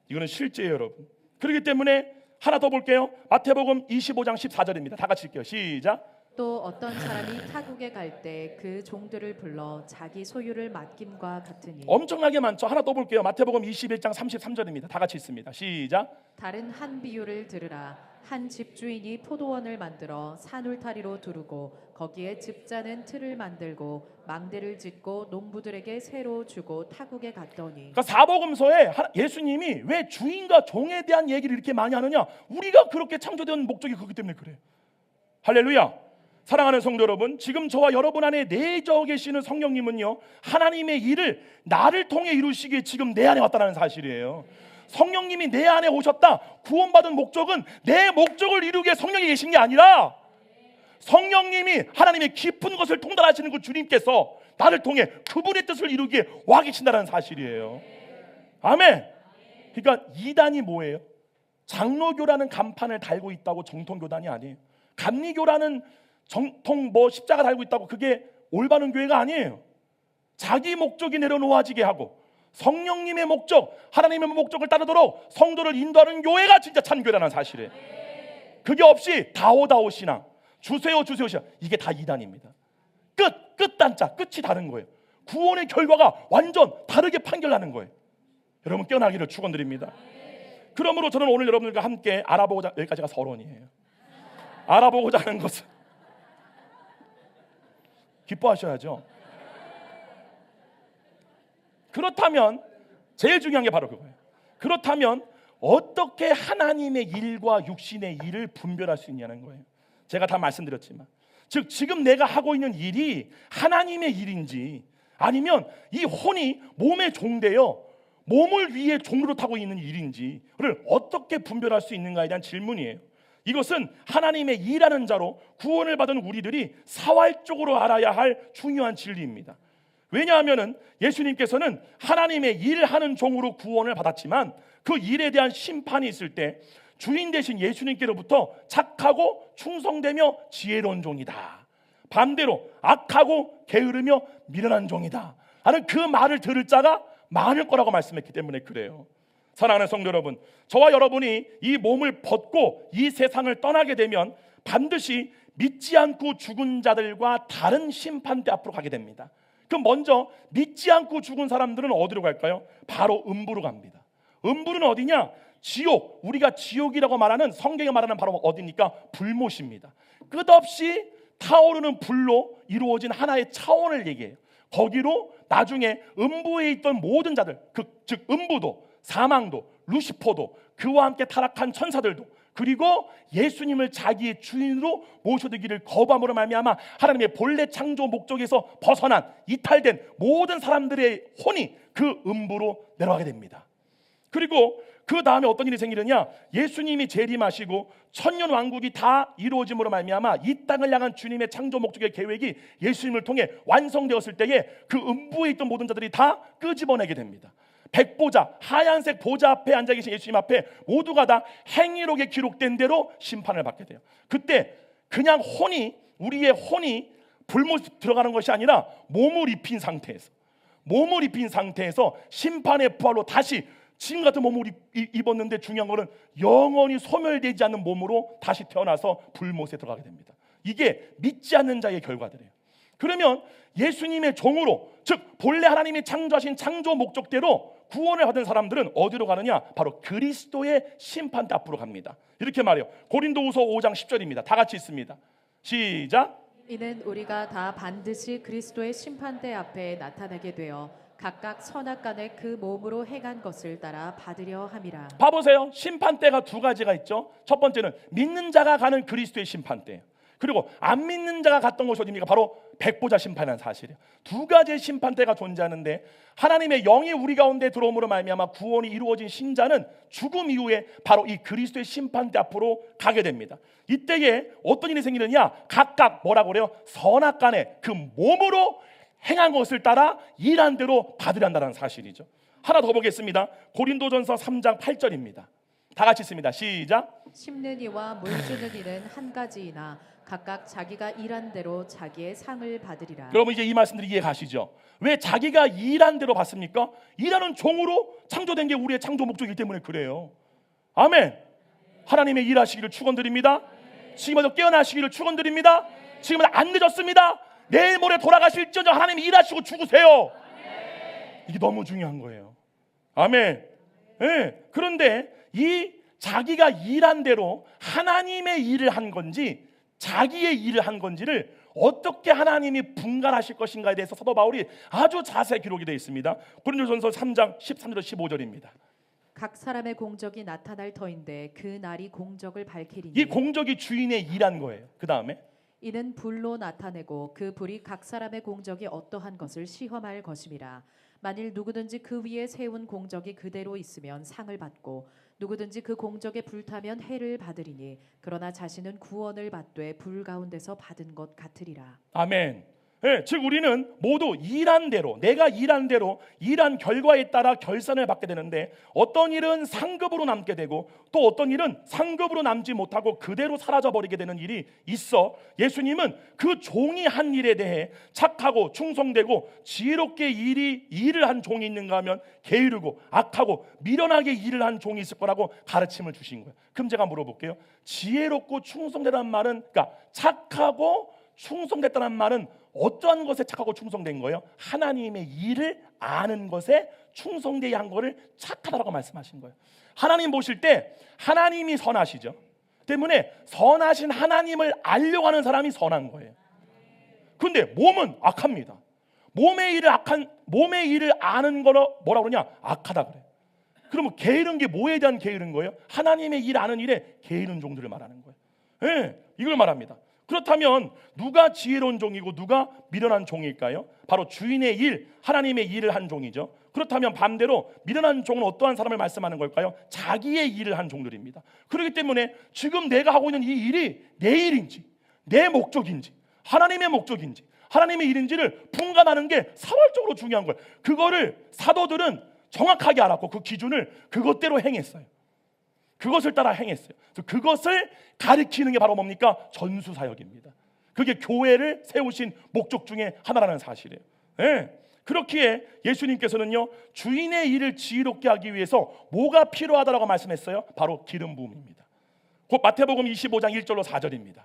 이거는 실제예요, 여러분. 그렇기 때문에 하나 더 볼게요. 마태복음 25장 14절입니다. 다 같이 읽게요. 시작. 또 어떤 사람이 타국에 갈 때 그 종들을 불러 자기 소유를 맡김과 같으니. 엄청나게 많죠. 하나 더 볼게요. 마태복음 21장 33절입니다. 다 같이 읽습니다. 시작. 다른 한 비유를 들으라. 한 집주인이 포도원을 만들어 산울타리로 두르고 거기에 집자는 틀을 만들고 망대를 짓고 농부들에게 새로 주고 타국에 갔더니. 그러니까 사복음서에 예수님이 왜 주인과 종에 대한 얘기를 이렇게 많이 하느냐? 우리가 그렇게 창조된 목적이 그렇기 때문에 그래요. 할렐루야. 사랑하는 성도 여러분, 지금 저와 여러분 안에 내져 계시는 성령님은요, 하나님의 일을 나를 통해 이루시기에 지금 내 안에 왔다는 사실이에요. 성령님이 내 안에 오셨다. 구원받은 목적은 내 목적을 이루기에 성령이 계신 게 아니라 성령님이 하나님의 깊은 것을 통달하시는 그 주님께서 나를 통해 그분의 뜻을 이루기에 와 계신다는 사실이에요. 아멘. 그러니까 이단이 뭐예요? 장로교라는 간판을 달고 있다고 정통교단이 아니에요. 감리교라는 정통 십자가 달고 있다고 그게 올바른 교회가 아니에요. 자기 목적이 내려놓아지게 하고 성령님의 목적, 하나님의 목적을 따르도록 성도를 인도하는 교회가 진짜 참교회라는 사실이에요. 그게 없이 다오다오 신앙, 주세요 신앙, 이게 다 이단입니다. 끝단자, 끝이 다른 거예요. 구원의 결과가 완전 다르게 판결나는 거예요. 여러분 깨어나기를 축원드립니다. 그러므로 저는 오늘 여러분들과 함께 알아보고자, 여기까지가 서론이에요. 알아보고자 하는 것은 기뻐하셔야죠. 그렇다면 제일 중요한 게 바로 그거예요. 그렇다면 어떻게 하나님의 일과 육신의 일을 분별할 수 있냐는 거예요. 제가 다 말씀드렸지만 즉 지금 내가 하고 있는 일이 하나님의 일인지 아니면 이 혼이 몸의 종되어 몸을 위해 종으로 타고 있는 일인지를 어떻게 분별할 수 있는가에 대한 질문이에요. 이것은 하나님의 일하는 자로 구원을 받은 우리들이 사활적으로 알아야 할 중요한 진리입니다. 왜냐하면 예수님께서는 하나님의 일하는 종으로 구원을 받았지만 그 일에 대한 심판이 있을 때 주인 되신 예수님께로부터 착하고 충성되며 지혜로운 종이다, 반대로 악하고 게으르며 미련한 종이다 하는 그 말을 들을 자가 많을 거라고 말씀했기 때문에 그래요. 사랑하는 성도 여러분, 저와 여러분이 이 몸을 벗고 이 세상을 떠나게 되면 반드시 믿지 않고 죽은 자들과 다른 심판대 앞으로 가게 됩니다. 그럼 먼저 믿지 않고 죽은 사람들은 어디로 갈까요? 바로 음부로 갑니다. 음부는 어디냐? 지옥, 우리가 지옥이라고 말하는, 성경에 말하는 바로 어디입니까? 불못입니다. 끝없이 타오르는 불로 이루어진 하나의 차원을 얘기해요. 거기로 나중에 음부에 있던 모든 자들, 즉 음부도, 사망도, 루시퍼도, 그와 함께 타락한 천사들도, 그리고 예수님을 자기의 주인으로 모셔두기를 거부함으로 말미암아 하나님의 본래 창조 목적에서 벗어난 이탈된 모든 사람들의 혼이 그 음부로 내려가게 됩니다. 그리고 그 다음에 어떤 일이 생기느냐? 예수님이 재림하시고 천년 왕국이 다 이루어짐으로 말미암아 이 땅을 향한 주님의 창조 목적의 계획이 예수님을 통해 완성되었을 때에 그 음부에 있던 모든 자들이 다 끄집어내게 됩니다. 백보자, 하얀색 보좌 앞에 앉아 계신 예수님 앞에 모두가 다 행위록에 기록된 대로 심판을 받게 돼요. 그때 그냥 우리의 혼이 불못에 들어가는 것이 아니라 몸을 입힌 상태에서 심판의 부활로 다시 지금 같은 몸을 입었는데 중요한 것은 영원히 소멸되지 않는 몸으로 다시 태어나서 불못에 들어가게 됩니다. 이게 믿지 않는 자의 결과들이에요. 그러면 예수님의 종으로, 즉 본래 하나님이 창조하신 창조 목적대로 구원을 받은 사람들은 어디로 가느냐? 바로 그리스도의 심판대 앞으로 갑니다. 이렇게 말해요. 고린도후서 5장 10절입니다. 다 같이 읽습니다. 시작. 이는 우리가 다 반드시 그리스도의 심판대 앞에 나타나게 되어 각각 선악간에 그 몸으로 행한 것을 따라 받으려 함이라. 봐보세요. 심판대가 두 가지가 있죠. 첫 번째는 믿는 자가 가는 그리스도의 심판대, 그리고 안 믿는 자가 갔던 것이 어디입니까? 바로 백보자 심판이라는 사실이에요. 두 가지의 심판대가 존재하는데 하나님의 영이 우리 가운데 들어옴으로 말미암아 구원이 이루어진 신자는 죽음 이후에 바로 이 그리스도의 심판대 앞으로 가게 됩니다. 이때에 어떤 일이 생기느냐? 각각 뭐라고 그래요? 선악간에 그 몸으로 행한 것을 따라 일한 대로 받으려 한다는 사실이죠. 하나 더 보겠습니다. 고린도전서 3장 8절입니다. 다 같이 읽습니다. 시작. 심는 이와 물 주는 이는 한 가지이나 각각 자기가 일한 대로 자기의 상을 받으리라. 여러분 이제 이 말씀들이 이해 가시죠? 왜 자기가 일한 대로 받습니까? 일하는 종으로 창조된 게 우리의 창조 목적이기 때문에 그래요. 아멘. 하나님의 일하시기를 축원드립니다. 지금부터 깨어나시기를 축원드립니다. 지금은 안 늦었습니다. 내일 모레 돌아가실지언정 하나님이 일하시고 죽으세요. 이게 너무 중요한 거예요. 아멘. 네. 그런데 이 자기가 일한 대로 하나님의 일을 한 건지 자기의 일을 한 건지를 어떻게 하나님이 분간하실 것인가에 대해서 사도 바울이 아주 자세히 기록이 되어 있습니다. 고린도전서 3장 13절 15절입니다. 각 사람의 공적이 나타날 터인데 그 날이 공적을 밝히리니. 이 공적이 주인의 일한 거예요. 그 다음에 이는 불로 나타내고 그 불이 각 사람의 공적이 어떠한 것을 시험할 것임이라. 만일 누구든지 그 위에 세운 공적이 그대로 있으면 상을 받고 누구든지 그 공적에 불타면 해를 받으리니 그러나 자신은 구원을 받되 불 가운데서 받은 것 같으리라. 아멘. 네, 즉 우리는 모두 일한 대로, 내가 일한 대로 일한 결과에 따라 결산을 받게 되는데 어떤 일은 상급으로 남게 되고 또 어떤 일은 상급으로 남지 못하고 그대로 사라져버리게 되는 일이 있어. 예수님은 그 종이 한 일에 대해 착하고 충성되고 지혜롭게 일을 한 종이 있는가 하면 게으르고 악하고 미련하게 일을 한 종이 있을 거라고 가르침을 주신 거예요. 그럼 제가 물어볼게요. 지혜롭고 충성되라는 말은, 그러니까 착하고 충성됐다는 말은 어떠한 것에 착하고 충성된 거예요? 하나님의 일을 아는 것에 충성되어야 한 거를 착하다라고 말씀하신 거예요. 하나님 보실 때 하나님이 선하시죠. 때문에 선하신 하나님을 알려고 하는 사람이 선한 거예요. 그런데 몸은 악합니다. 몸의 일을 아는 거로 뭐라 그러냐? 악하다 그래요. 그러면 게으른 게 뭐에 대한 게으른 거예요? 하나님의 일 아는 일에 게으른 종들을 말하는 거예요. 네, 이걸 말합니다. 그렇다면 누가 지혜로운 종이고 누가 미련한 종일까요? 바로 주인의 일, 하나님의 일을 한 종이죠. 그렇다면 반대로 미련한 종은 어떠한 사람을 말씀하는 걸까요? 자기의 일을 한 종들입니다. 그렇기 때문에 지금 내가 하고 있는 이 일이 내 일인지 내 목적인지 하나님의 목적인지 하나님의 일인지를 분간하는 게 사활적으로 중요한 거예요. 그거를 사도들은 정확하게 알았고 그 기준을 그것대로 행했어요. 그것을 따라 행했어요. 그래서 그것을 가리키는 게 바로 뭡니까? 전수사역입니다. 그게 교회를 세우신 목적 중에 하나라는 사실이에요. 네. 그렇기에 예수님께서는요, 주인의 일을 지혜롭게 하기 위해서 뭐가 필요하다라고 말씀했어요? 바로 기름 부음입니다. 곧 마태복음 25장 1절로 4절입니다.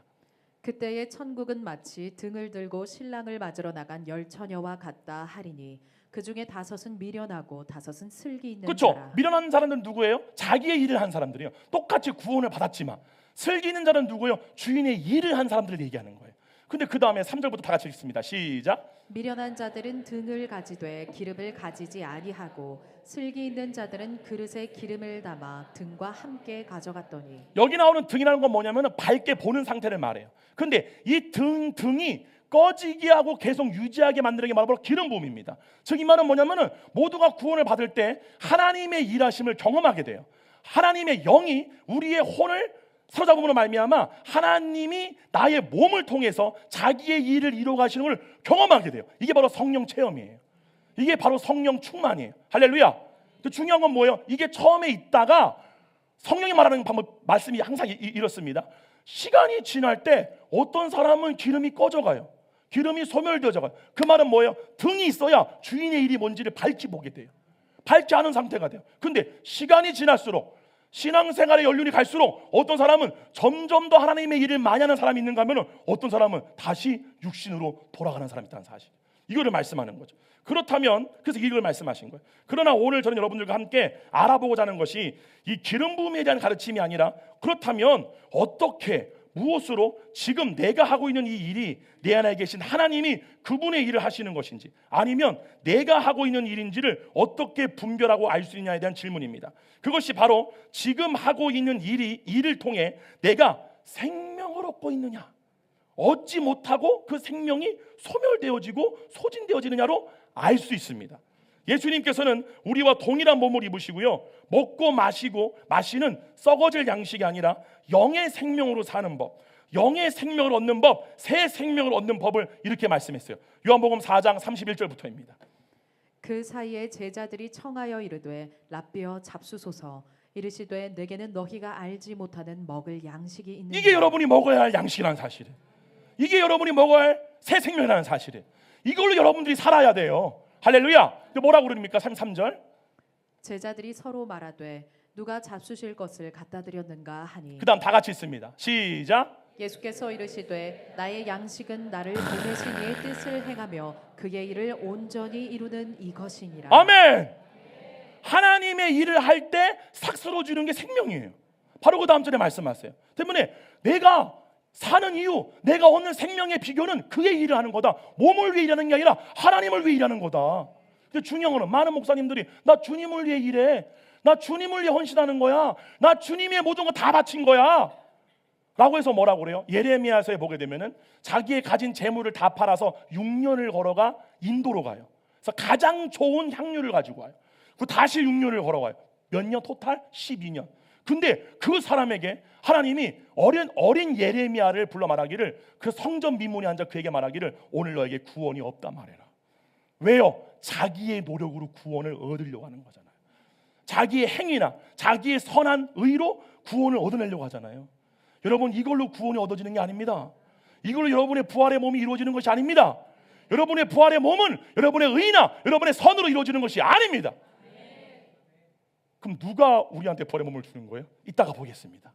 그때의 천국은 마치 등을 들고 신랑을 맞으러 나간 열 처녀와 같다 하리니 그 중에 5은 미련하고 5은 슬기 있는 그렇죠? 자라. 미련한 사람들은 누구예요? 자기의 일을 한 사람들이에요. 똑같이 구원을 받았지만 슬기 있는 자는 누구예요? 주인의 일을 한 사람들을 얘기하는 거예요. 근데 그 다음에 3절부터 다 같이 읽습니다. 시작. 미련한 자들은 등을 가지되 기름을 가지지 아니하고 슬기 있는 자들은 그릇에 기름을 담아 등과 함께 가져갔더니. 여기 나오는 등이라는 건 뭐냐면 밝게 보는 상태를 말해요. 근데 이 등이 꺼지게 하고 계속 유지하게 만드는 게 바로 기름 부음입니다. 즉 이 말은 뭐냐면은 모두가 구원을 받을 때 하나님의 일하심을 경험하게 돼요. 하나님의 영이 우리의 혼을 사로잡음으로 말미암아 하나님이 나의 몸을 통해서 자기의 일을 이루어 가시는 걸 경험하게 돼요. 이게 바로 성령 체험이에요. 이게 바로 성령 충만이에요. 할렐루야. 중요한 건 뭐예요? 이게 처음에 있다가 성령이 말하는 방법, 말씀이 항상 이렇습니다. 시간이 지날 때 어떤 사람은 기름이 꺼져가요. 기름이 소멸되어져가요. 그 말은 뭐예요? 등이 있어야 주인의 일이 뭔지를 밝히 보게 돼요. 밝지 않은 상태가 돼요. 근데 시간이 지날수록 신앙생활의 연륜이 갈수록 어떤 사람은 점점 더 하나님의 일을 많이 하는 사람이 있는가 하면 어떤 사람은 다시 육신으로 돌아가는 사람이 있다는 사실, 이거를 말씀하는 거죠. 그렇다면 그래서 이걸 말씀하신 거예요. 그러나 오늘 저는 여러분들과 함께 알아보고자 하는 것이 이 기름 부음에 대한 가르침이 아니라, 그렇다면 어떻게 무엇으로 지금 내가 하고 있는 이 일이 내 안에 계신 하나님이 그분의 일을 하시는 것인지, 아니면 내가 하고 있는 일인지를 어떻게 분별하고 알 수 있냐에 대한 질문입니다. 그것이 바로 지금 하고 있는 일을 통해 내가 생명을 얻고 있느냐, 얻지 못하고 그 생명이 소멸되어지고 소진되어지느냐로 알 수 있습니다. 예수님께서는 우리와 동일한 몸을 입으시고요, 먹고 마시고 마시는 썩어질 양식이 아니라 영의 생명으로 사는 법, 영의 생명을 얻는 법, 새 생명을 얻는 법을 이렇게 말씀했어요. 요한복음 4장 31절부터입니다. 그 사이에 제자들이 청하여 이르되 랍비어 잡수소서. 이르시되 내게는 너희가 알지 못하는 먹을 양식이 있느니라. 이게 여러분이 먹어야 할 양식이라는 사실이에요. 이게 여러분이 먹어야 할 새 생명이라는 사실이에요. 이걸로 여러분들이 살아야 돼요. 할렐루야. 뭐라고 그럽니까? 3절. 제자들이 서로 말하되 누가 잡수실 것을 갖다 드렸는가 하니. 그 다음 다 같이 있습니다. 시작. 예수께서 이르시되 나의 양식은 나를 보내신 이의 뜻을 행하며 그의 일을 온전히 이루는 이것이니라. 아멘. 하나님의 일을 할 때 삭스러 주는 게 생명이에요. 바로 그 다음 절에 말씀하세요. 때문에 내가 사는 이유, 내가 얻는 생명의 비결은 그의 일을 하는 거다. 몸을 위해 일하는 게 아니라 하나님을 위해 일하는 거다. 근데 중요한 거는 많은 목사님들이 나 주님을 위해 일해, 나 주님을 위해 헌신하는 거야, 나 주님의 모든 거 다 바친 거야 라고 해서 뭐라고 그래요? 예레미야서에 보게 되면은 자기의 가진 재물을 다 팔아서 6년을 걸어가 인도로 가요. 그래서 가장 좋은 향유를 가지고 와요. 그 다시 6년을 걸어가요. 몇 년? 토탈 12년. 근데 그 사람에게 하나님이 어린 예레미야를 불러 말하기를, 그 성전 미문에 앉아 그에게 말하기를 오늘 너에게 구원이 없다 말해라. 왜요? 자기의 노력으로 구원을 얻으려고 하는 거잖아요. 자기의 행위나 자기의 선한 의로 구원을 얻어내려고 하잖아요. 여러분, 이걸로 구원이 얻어지는 게 아닙니다. 이걸로 여러분의 부활의 몸이 이루어지는 것이 아닙니다. 여러분의 부활의 몸은 여러분의 의나 여러분의 선으로 이루어지는 것이 아닙니다. 그럼 누가 우리한테 부활의 몸을 주는 거예요? 이따가 보겠습니다.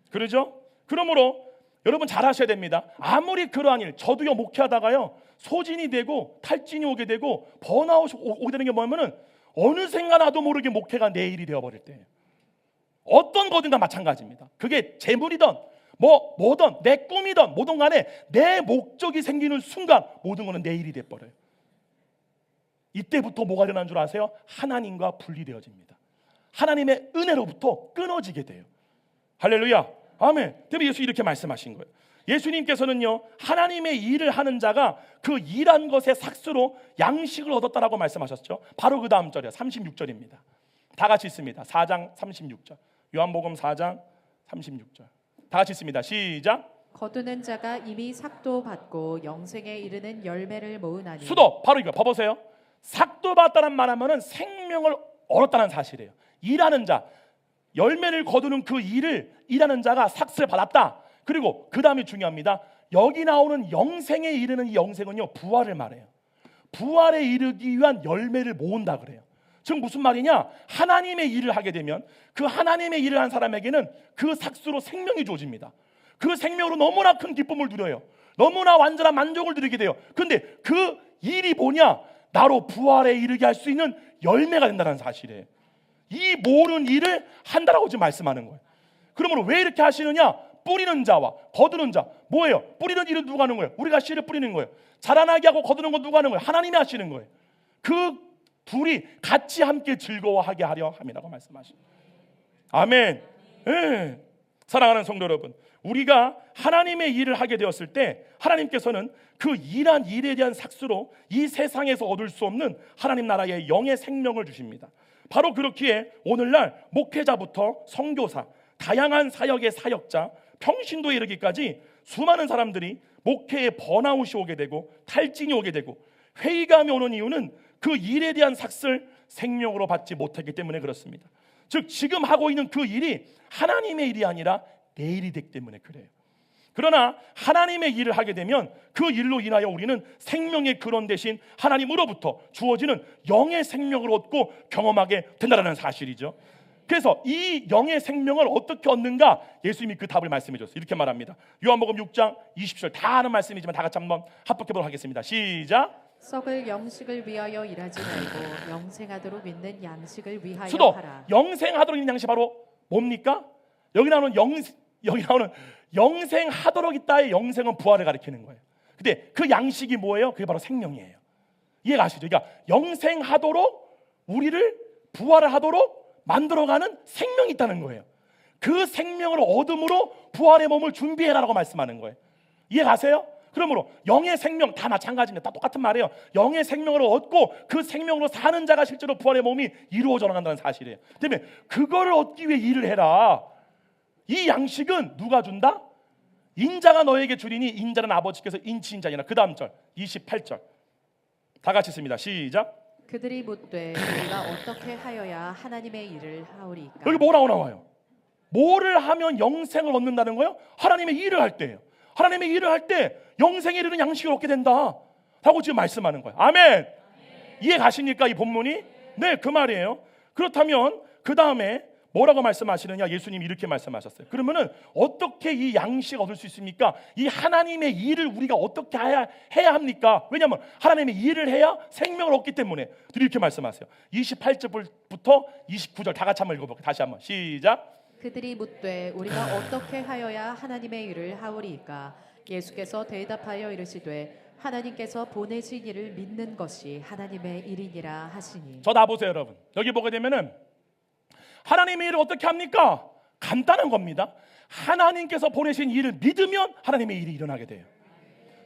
그러죠? 그러므로 여러분 잘 하셔야 됩니다. 아무리 그러한 일, 저도요 목회하다가요 소진이 되고 탈진이 오게 되고 번아웃이 오게 되는 게 뭐냐면은 어느샌가 나도 모르게 목회가 내 일이 되어버릴 때예요. 어떤 거든 다 마찬가지입니다. 그게 재물이든 뭐든 내 꿈이든 뭐든 간에 내 목적이 생기는 순간 모든 거는 내 일이 돼버려요. 이때부터 뭐가 일어나는 줄 아세요? 하나님과 분리되어집니다. 하나님의 은혜로부터 끊어지게 돼요. 할렐루야. 아멘. 때문에 예수 이렇게 말씀하신 거예요. 예수님께서는요, 하나님의 일을 하는 자가 그 일한 것의 삭수로 양식을 얻었다라고 말씀하셨죠. 바로 그 다음 절이에요. 36절입니다. 다 같이 있습니다. 4장 36절. 요한복음 4장 36절. 다 같이 있습니다. 시작. 거두는 자가 이미 삭도 받고 영생에 이르는 열매를 모으나니. 수도 바로 이거 봐보세요. 삭도 받다는 말하면은 생명을 얻었다는 사실이에요. 일하는 자, 열매를 거두는 그 일을 일하는 자가 삭스를 받았다. 그리고 그 다음이 중요합니다. 여기 나오는 영생에 이르는 이 영생은요, 부활을 말해요. 부활에 이르기 위한 열매를 모은다 그래요. 즉 무슨 말이냐? 하나님의 일을 하게 되면 그 하나님의 일을 한 사람에게는 그 삭수로 생명이 주어집니다. 그 생명으로 너무나 큰 기쁨을 누려요. 너무나 완전한 만족을 누리게 돼요. 그런데 그 일이 뭐냐? 나로 부활에 이르게 할 수 있는 열매가 된다는 사실이에요. 이 모든 일을 한다라고 지금 말씀하는 거예요. 그러므로 왜 이렇게 하시느냐? 뿌리는 자와 거두는 자, 뭐예요? 뿌리는 일은 누가 하는 거예요? 우리가 씨를 뿌리는 거예요. 자라나게 하고 거두는 건 누가 하는 거예요? 하나님이 하시는 거예요. 그 둘이 같이 함께 즐거워하게 하려 함이라고 말씀하십니다. 아멘. 네. 사랑하는 성도 여러분, 우리가 하나님의 일을 하게 되었을 때 하나님께서는 그 일한 일에 대한 삭수로 이 세상에서 얻을 수 없는 하나님 나라의 영의 생명을 주십니다. 바로 그렇기에 오늘날 목회자부터 선교사, 다양한 사역의 사역자, 평신도에 이르기까지 수많은 사람들이 목회에 번아웃이 오게 되고 탈진이 오게 되고 회의감이 오는 이유는 그 일에 대한 삭슬 생명으로 받지 못했기 때문에 그렇습니다. 즉 지금 하고 있는 그 일이 하나님의 일이 아니라 내 일이 되기 때문에 그래요. 그러나 하나님의 일을 하게 되면 그 일로 인하여 우리는 생명의 근원 대신 하나님으로부터 주어지는 영의 생명을 얻고 경험하게 된다는 사실이죠. 그래서 이 영의 생명을 어떻게 얻는가? 예수님이 그 답을 말씀해 줬어요. 이렇게 말합니다. 요한복음 6장 20절 다 아는 말씀이지만 다 같이 한번 합독해 보도록 하겠습니다. 시작. 썩을 영식을 위하여 일하지 말고 영생하도록 믿는 양식을 위하여 수도 하라. 영생하도록 있는 양식이 바로 뭡니까? 여기 나오는 영생하도록 있다의 영생은 부활을 가리키는 거예요. 근데 그 양식이 뭐예요? 그게 바로 생명이에요. 이해가 가시죠? 그러니까 영생하도록 우리를 부활을 하도록 만들어가는 생명이 있다는 거예요. 그 생명을 얻음으로 부활의 몸을 준비해라라고 말씀하는 거예요. 이해 가세요? 그러므로 영의 생명 다 마찬가지입니다. 다 똑같은 말이에요. 영의 생명을 얻고 그 생명으로 사는 자가 실제로 부활의 몸이 이루어져 나간다는 사실이에요. 때문에 그거를 얻기 위해 일을 해라. 이 양식은 누가 준다? 인자가 너에게 주리니 인자는 아버지께서 인치인자니라. 그 다음 절 28절 다 같이 있습니다. 시작. 그들이 묻되 우리가 어떻게 하여야 하나님의 일을 하오리까? 여기 뭐라고 나와요? 뭐를 하면 영생을 얻는다는 거예요? 하나님의 일을 할 때예요. 하나님의 일을 할 때 영생에 이르는 양식을 얻게 된다 라고 지금 말씀하는 거예요. 아멘. 이해 가십니까? 이 본문이? 네, 그 말이에요. 그렇다면 그 다음에 뭐라고 말씀하시느냐? 예수님이 이렇게 말씀하셨어요. 그러면은 어떻게 이 양식을 얻을 수 있습니까? 이 하나님의 일을 우리가 어떻게 해야 합니까? 왜냐하면 하나님의 일을 해야 생명을 얻기 때문에 이렇게 말씀하세요. 28절부터 29절 다 같이 한번 읽어볼게요. 다시 한번 시작. 그들이 묻되 우리가 어떻게 하여야 하나님의 일을 하오리까? 예수께서 대답하여 이르시되 하나님께서 보내신 이를 믿는 것이 하나님의 일이니라 하시니. 저 나 보세요, 여러분. 여기 보게 되면은 하나님의 일을 어떻게 합니까? 간단한 겁니다. 하나님께서 보내신 일을 믿으면 하나님의 일이 일어나게 돼요.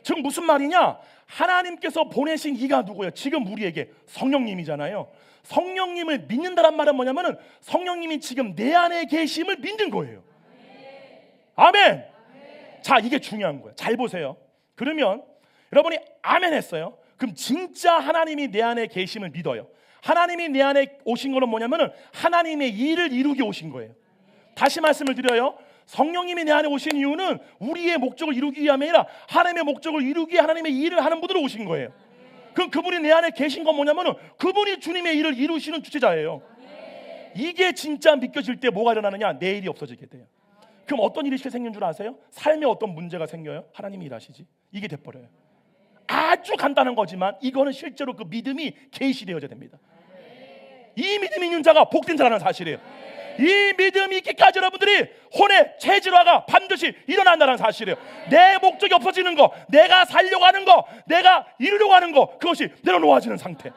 즉 무슨 말이냐? 하나님께서 보내신 이가 누구예요? 지금 우리에게 성령님이잖아요. 성령님을 믿는다란 말은 뭐냐면은 성령님이 지금 내 안에 계심을 믿는 거예요. 아멘. 자, 이게 중요한 거예요. 잘 보세요. 그러면 여러분이 아멘 했어요. 그럼 진짜 하나님이 내 안에 계심을 믿어요. 하나님이 내 안에 오신 거는 뭐냐면은 하나님의 일을 이루게 오신 거예요. 다시 말씀을 드려요. 성령님이 내 안에 오신 이유는 우리의 목적을 이루기 위함이 아니라 하나님의 목적을 이루기 위해 하나님의 일을 하는 분으로 오신 거예요. 그럼 그분이 내 안에 계신 건 뭐냐면은 그분이 주님의 일을 이루시는 주체자예요. 이게 진짜 믿겨질 때 뭐가 일어나느냐? 내 일이 없어지게 돼요. 그럼 어떤 일이 생긴 줄 아세요? 삶에 어떤 문제가 생겨요? 하나님이 일하시지. 이게 돼버려요. 아주 간단한 거지만 이거는 실제로 그 믿음이 계시되어져야 됩니다. 이 믿음이 있는 자가 복된 자라는 사실이에요. 이 믿음이 있기까지 여러분들이 혼의 체질화가 반드시 일어난다는 사실이에요. 내 목적이 없어지는 거, 내가 살려고 하는 거, 내가 이루려고 하는 거, 그것이 내려놓아지는 상태.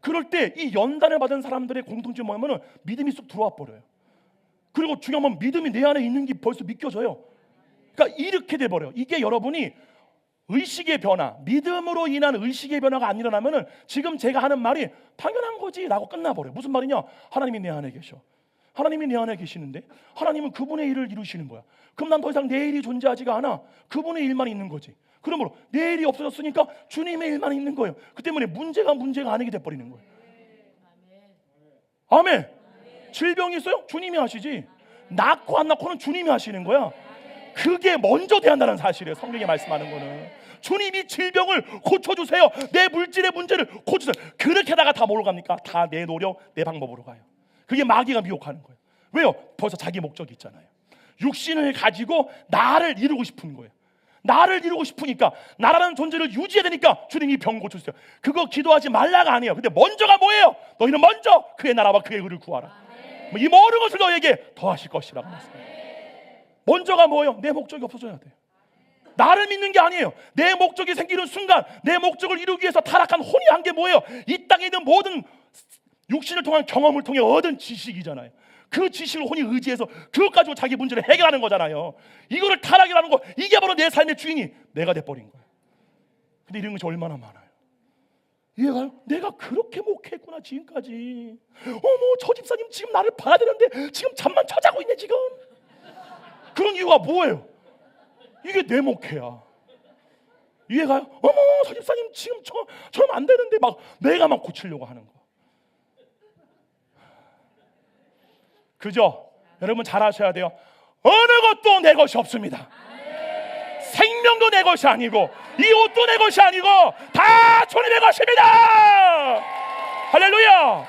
그럴 때 이 연단을 받은 사람들의 공통점이 뭐냐면 믿음이 쏙 들어와 버려요. 그리고 중요한 건 믿음이 내 안에 있는 게 벌써 믿겨져요. 그러니까 이렇게 돼버려요. 이게 여러분이 의식의 변화, 믿음으로 인한 의식의 변화가 안 일어나면은 지금 제가 하는 말이 당연한 거지 라고 끝나버려요. 무슨 말이냐? 하나님이 내 안에 계셔. 하나님이 내 안에 계시는데 하나님은 그분의 일을 이루시는 거야. 그럼 난 더 이상 내 일이 존재하지가 않아. 그분의 일만 있는 거지. 그러므로 내 일이 없어졌으니까 주님의 일만 있는 거예요. 그 때문에 문제가 아니게 돼버리는 거예요. 아멘. 질병이 있어요? 주님이 하시지. 낳고 안 낳고는 주님이 하시는 거야. 그게 먼저 돼야 한다는 사실이에요. 성경에 말씀하는 거는 주님이 질병을 고쳐주세요. 내 물질의 문제를 고쳐주세요. 그렇게 하다가 다 뭐로 갑니까? 다 내 노력, 내 방법으로 가요. 그게 마귀가 미혹하는 거예요. 왜요? 벌써 자기 목적이 있잖아요. 육신을 가지고 나를 이루고 싶은 거예요. 나를 이루고 싶으니까 나라는 존재를 유지해야 되니까 주님이 병 고쳐주세요. 그거 기도하지 말라가 아니에요. 근데 먼저가 뭐예요? 너희는 먼저 그의 나라와 그의 의를 구하라. 이 모든 것을 너에게 더하실 것이라고 말씀해요. 먼저가 뭐예요? 내 목적이 없어져야 돼요. 나를 믿는 게 아니에요. 내 목적이 생기는 순간 내 목적을 이루기 위해서 타락한 혼이 한 게 뭐예요? 이 땅에 있는 모든 육신을 통한 경험을 통해 얻은 지식이잖아요. 그 지식을 혼이 의지해서 그것 가지고 자기 문제를 해결하는 거잖아요. 이거를 타락이라는 거, 이게 바로 내 삶의 주인이 내가 돼버린 거예요. 근데 이런 것이 얼마나 많아요. 이해가요? 내가 그렇게 목회했구나 지금까지. 어머 저 집사님 지금 나를 봐야 되는데 지금 잠만 자고 있네 지금. 그런 이유가 뭐예요? 이게 내 목회야. 이해가요? 어머 저 집사님 지금 저러면 안 되는데 막 내가 막 고치려고 하는 거. 그죠? 여러분 잘 아셔야 돼요. 어느 것도 내 것이 없습니다. 생명도 내 것이 아니고 이 옷도 내 것이 아니고 다 주님의 것입니다. 할렐루야.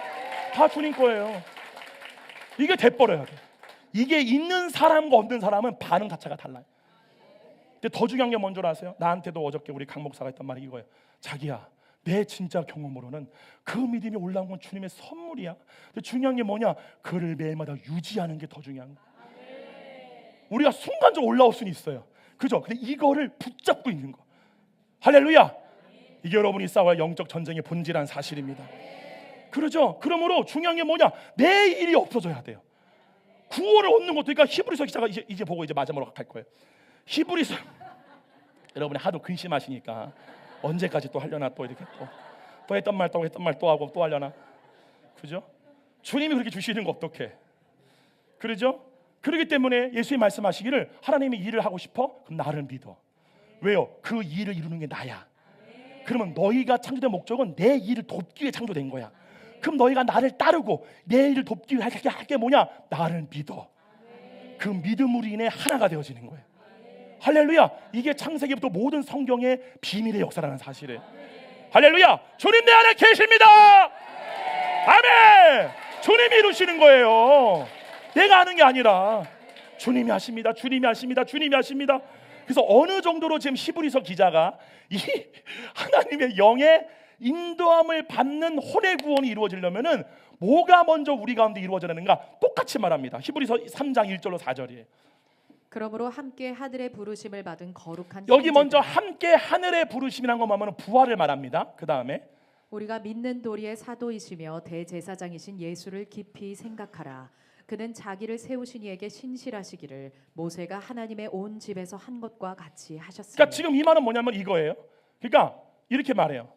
다 주님 거예요. 이게 돼버려야 돼. 이게 있는 사람과 없는 사람은 반응 자체가 달라요. 근데 더 중요한 게 뭔지 아세요? 나한테도 어저께 우리 강 목사가 했던 말이 이거예요. 자기야, 내 진짜 경험으로는 그 믿음이 올라온 건 주님의 선물이야. 근데 중요한 게 뭐냐? 그를 매일마다 유지하는 게 더 중요한 거야. 우리가 순간적으로 올라올 수는 있어요. 그죠? 근데 이거를 붙잡고 있는 거. 할렐루야. 이게 여러분이 싸워야 영적 전쟁의 본질한 사실입니다. 그러죠? 그러므로 중요한 게 뭐냐? 내 일이 없어져야 돼요. 구원을 얻는 것도. 그러니까 히브리서 기자가 이제 보고 이제 마지막으로 갈 거예요. 히브리서 여러분이 하도 근심하시니까 언제까지 또 하려나, 또 이렇게 또 했던 말 또 하고 또 하려나. 그죠? 주님이 그렇게 주시는 거 어떡해. 그러죠? 그렇기 때문에 예수님이 말씀하시기를 하나님이 일을 하고 싶어? 그럼 나를 믿어. 왜요? 그 일을 이루는 게 나야. 그러면 너희가 창조된 목적은 내 일을 돕기 위해 창조된 거야. 그럼 너희가 나를 따르고 내 일을 돕기 위해 할 게 뭐냐? 나를 믿어. 그 믿음으로 인해 하나가 되어지는 거예요. 할렐루야. 이게 창세기부터 모든 성경의 비밀의 역사라는 사실이에요. 할렐루야. 주님 내 안에 계십니다. 아멘. 주님이 이루시는 거예요. 내가 하는 게 아니라 주님이 하십니다. 주님이 하십니다. 주님이 하십니다. 그래서 어느 정도로 지금 히브리서 기자가 이 하나님의 영의 인도함을 받는 혼의 구원이 이루어지려면은 뭐가 먼저 우리 가운데 이루어져야 하는가? 똑같이 말합니다. 히브리서 3장 1절로 4절이에요. 그러므로 함께 하늘의 부르심을 받은 거룩한 여기 먼저 형제들아, 함께 하늘의 부르심이라는 거 보면 부활을 말합니다. 그 다음에 우리가 믿는 도리의 사도이시며 대제사장이신 예수를 깊이 생각하라. 그는 자기를 세우신 이에게 신실하시기를 모세가 하나님의 온 집에서 한 것과 같이 하셨으니. 그러니까 지금 이 말은 뭐냐면 이거예요. 그러니까 이렇게 말해요.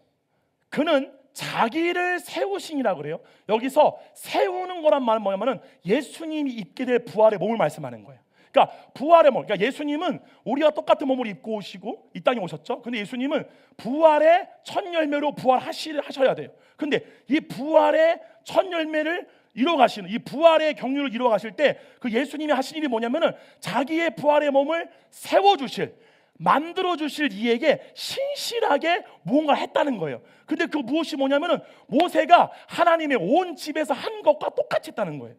그는 자기를 세우신이라고 그래요. 여기서 세우는 거란 말은 뭐냐면은 예수님이 입게 될 부활의 몸을 말씀하는 거예요. 그러니까 부활의 몸, 그러니까 예수님은 우리와 똑같은 몸을 입고 오시고 이 땅에 오셨죠. 근데 예수님은 부활의 첫 열매로 부활하셔야 돼요. 근데 이 부활의 첫 열매를 이뤄가시는, 이 부활의 경륜을 이뤄가실 때 그 예수님이 하신 일이 뭐냐면은 자기의 부활의 몸을 세워주실, 만들어주실 이에게 신실하게 무언가 했다는 거예요. 근데 그 무엇이 뭐냐면은 모세가 하나님의 온 집에서 한 것과 똑같이 했다는 거예요.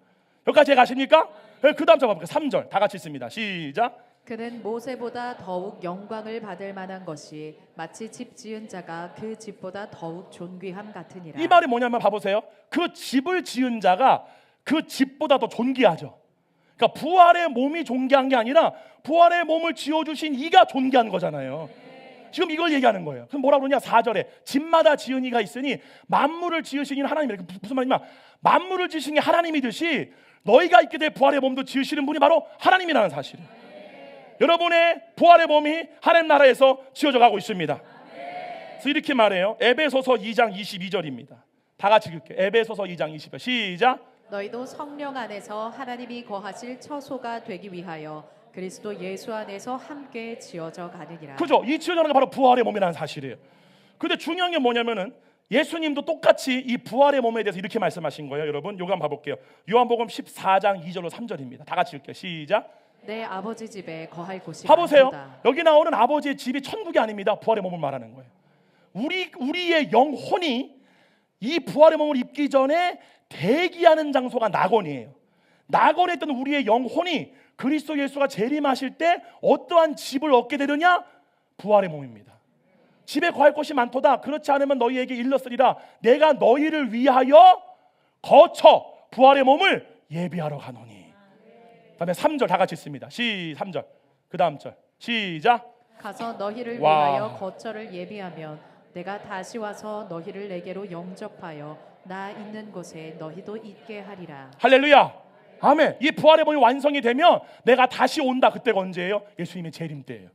여기까지 가십니까? 그 다음 잡아볼게요. 3절 다 같이 읽습니다. 시작. 그는 모세보다 더욱 영광을 받을 만한 것이 마치 집 지은 자가 그 집보다 더욱 존귀함 같으니라. 이 말이 뭐냐면 봐보세요. 그 집을 지은 자가 그 집보다 더 존귀하죠. 그러니까 부활의 몸이 존귀한 게 아니라 부활의 몸을 지어주신 이가 존귀한 거잖아요. 지금 이걸 얘기하는 거예요. 그럼 뭐라고 그러냐? 4절에 집마다 지은 이가 있으니 만물을 지으시는 하나님이래. 무슨 말이냐? 만물을 지으시는 게 하나님이듯이 너희가 있게 될 부활의 몸도 지으시는 분이 바로 하나님이라는 사실이에요. 여러분의 부활의 몸이 하나님 나라에서 지어져 가고 있습니다. 그래서 이렇게 말해요. 에베소서 2장 22절입니다. 다 같이 읽을게요. 에베소서 2장 22절 시작. 너희도 성령 안에서 하나님이 거하실 처소가 되기 위하여 그리스도 예수 안에서 함께 지어져 가느니라. 그죠? 이 지어져 가는 게 바로 부활의 몸이라는 사실이에요. 근데 중요한 게 뭐냐면은 예수님도 똑같이 이 부활의 몸에 대해서 이렇게 말씀하신 거예요. 여러분 요거 한번 봐볼게요. 요한복음 14장 2절로 3절입니다. 다 같이 읽게요. 시작. 내 아버지 집에 거할 곳이 봐보세요. 많도다. 여기 나오는 아버지의 집이 천국이 아닙니다. 부활의 몸을 말하는 거예요. 우리의 영혼이 이 부활의 몸을 입기 전에 대기하는 장소가 낙원이에요. 낙원에 있던 우리의 영혼이 그리스도 예수가 재림하실 때 어떠한 집을 얻게 되느냐? 부활의 몸입니다. 집에 거할 곳이 많도다. 그렇지 않으면 너희에게 일렀으리라. 내가 너희를 위하여 거쳐 부활의 몸을 예비하러 가노니. 그다음에 3절 다 같이 읽습니다. 3절 그 다음 절 시작. 가서 너희를 와. 위하여 거처를 예비하면 내가 다시 와서 너희를 내게로 영접하여 나 있는 곳에 너희도 있게 하리라. 할렐루야. 아멘. 이 부활의 몸이 완성이 되면 내가 다시 온다. 그때가 언제예요? 예수님의 재림 때예요.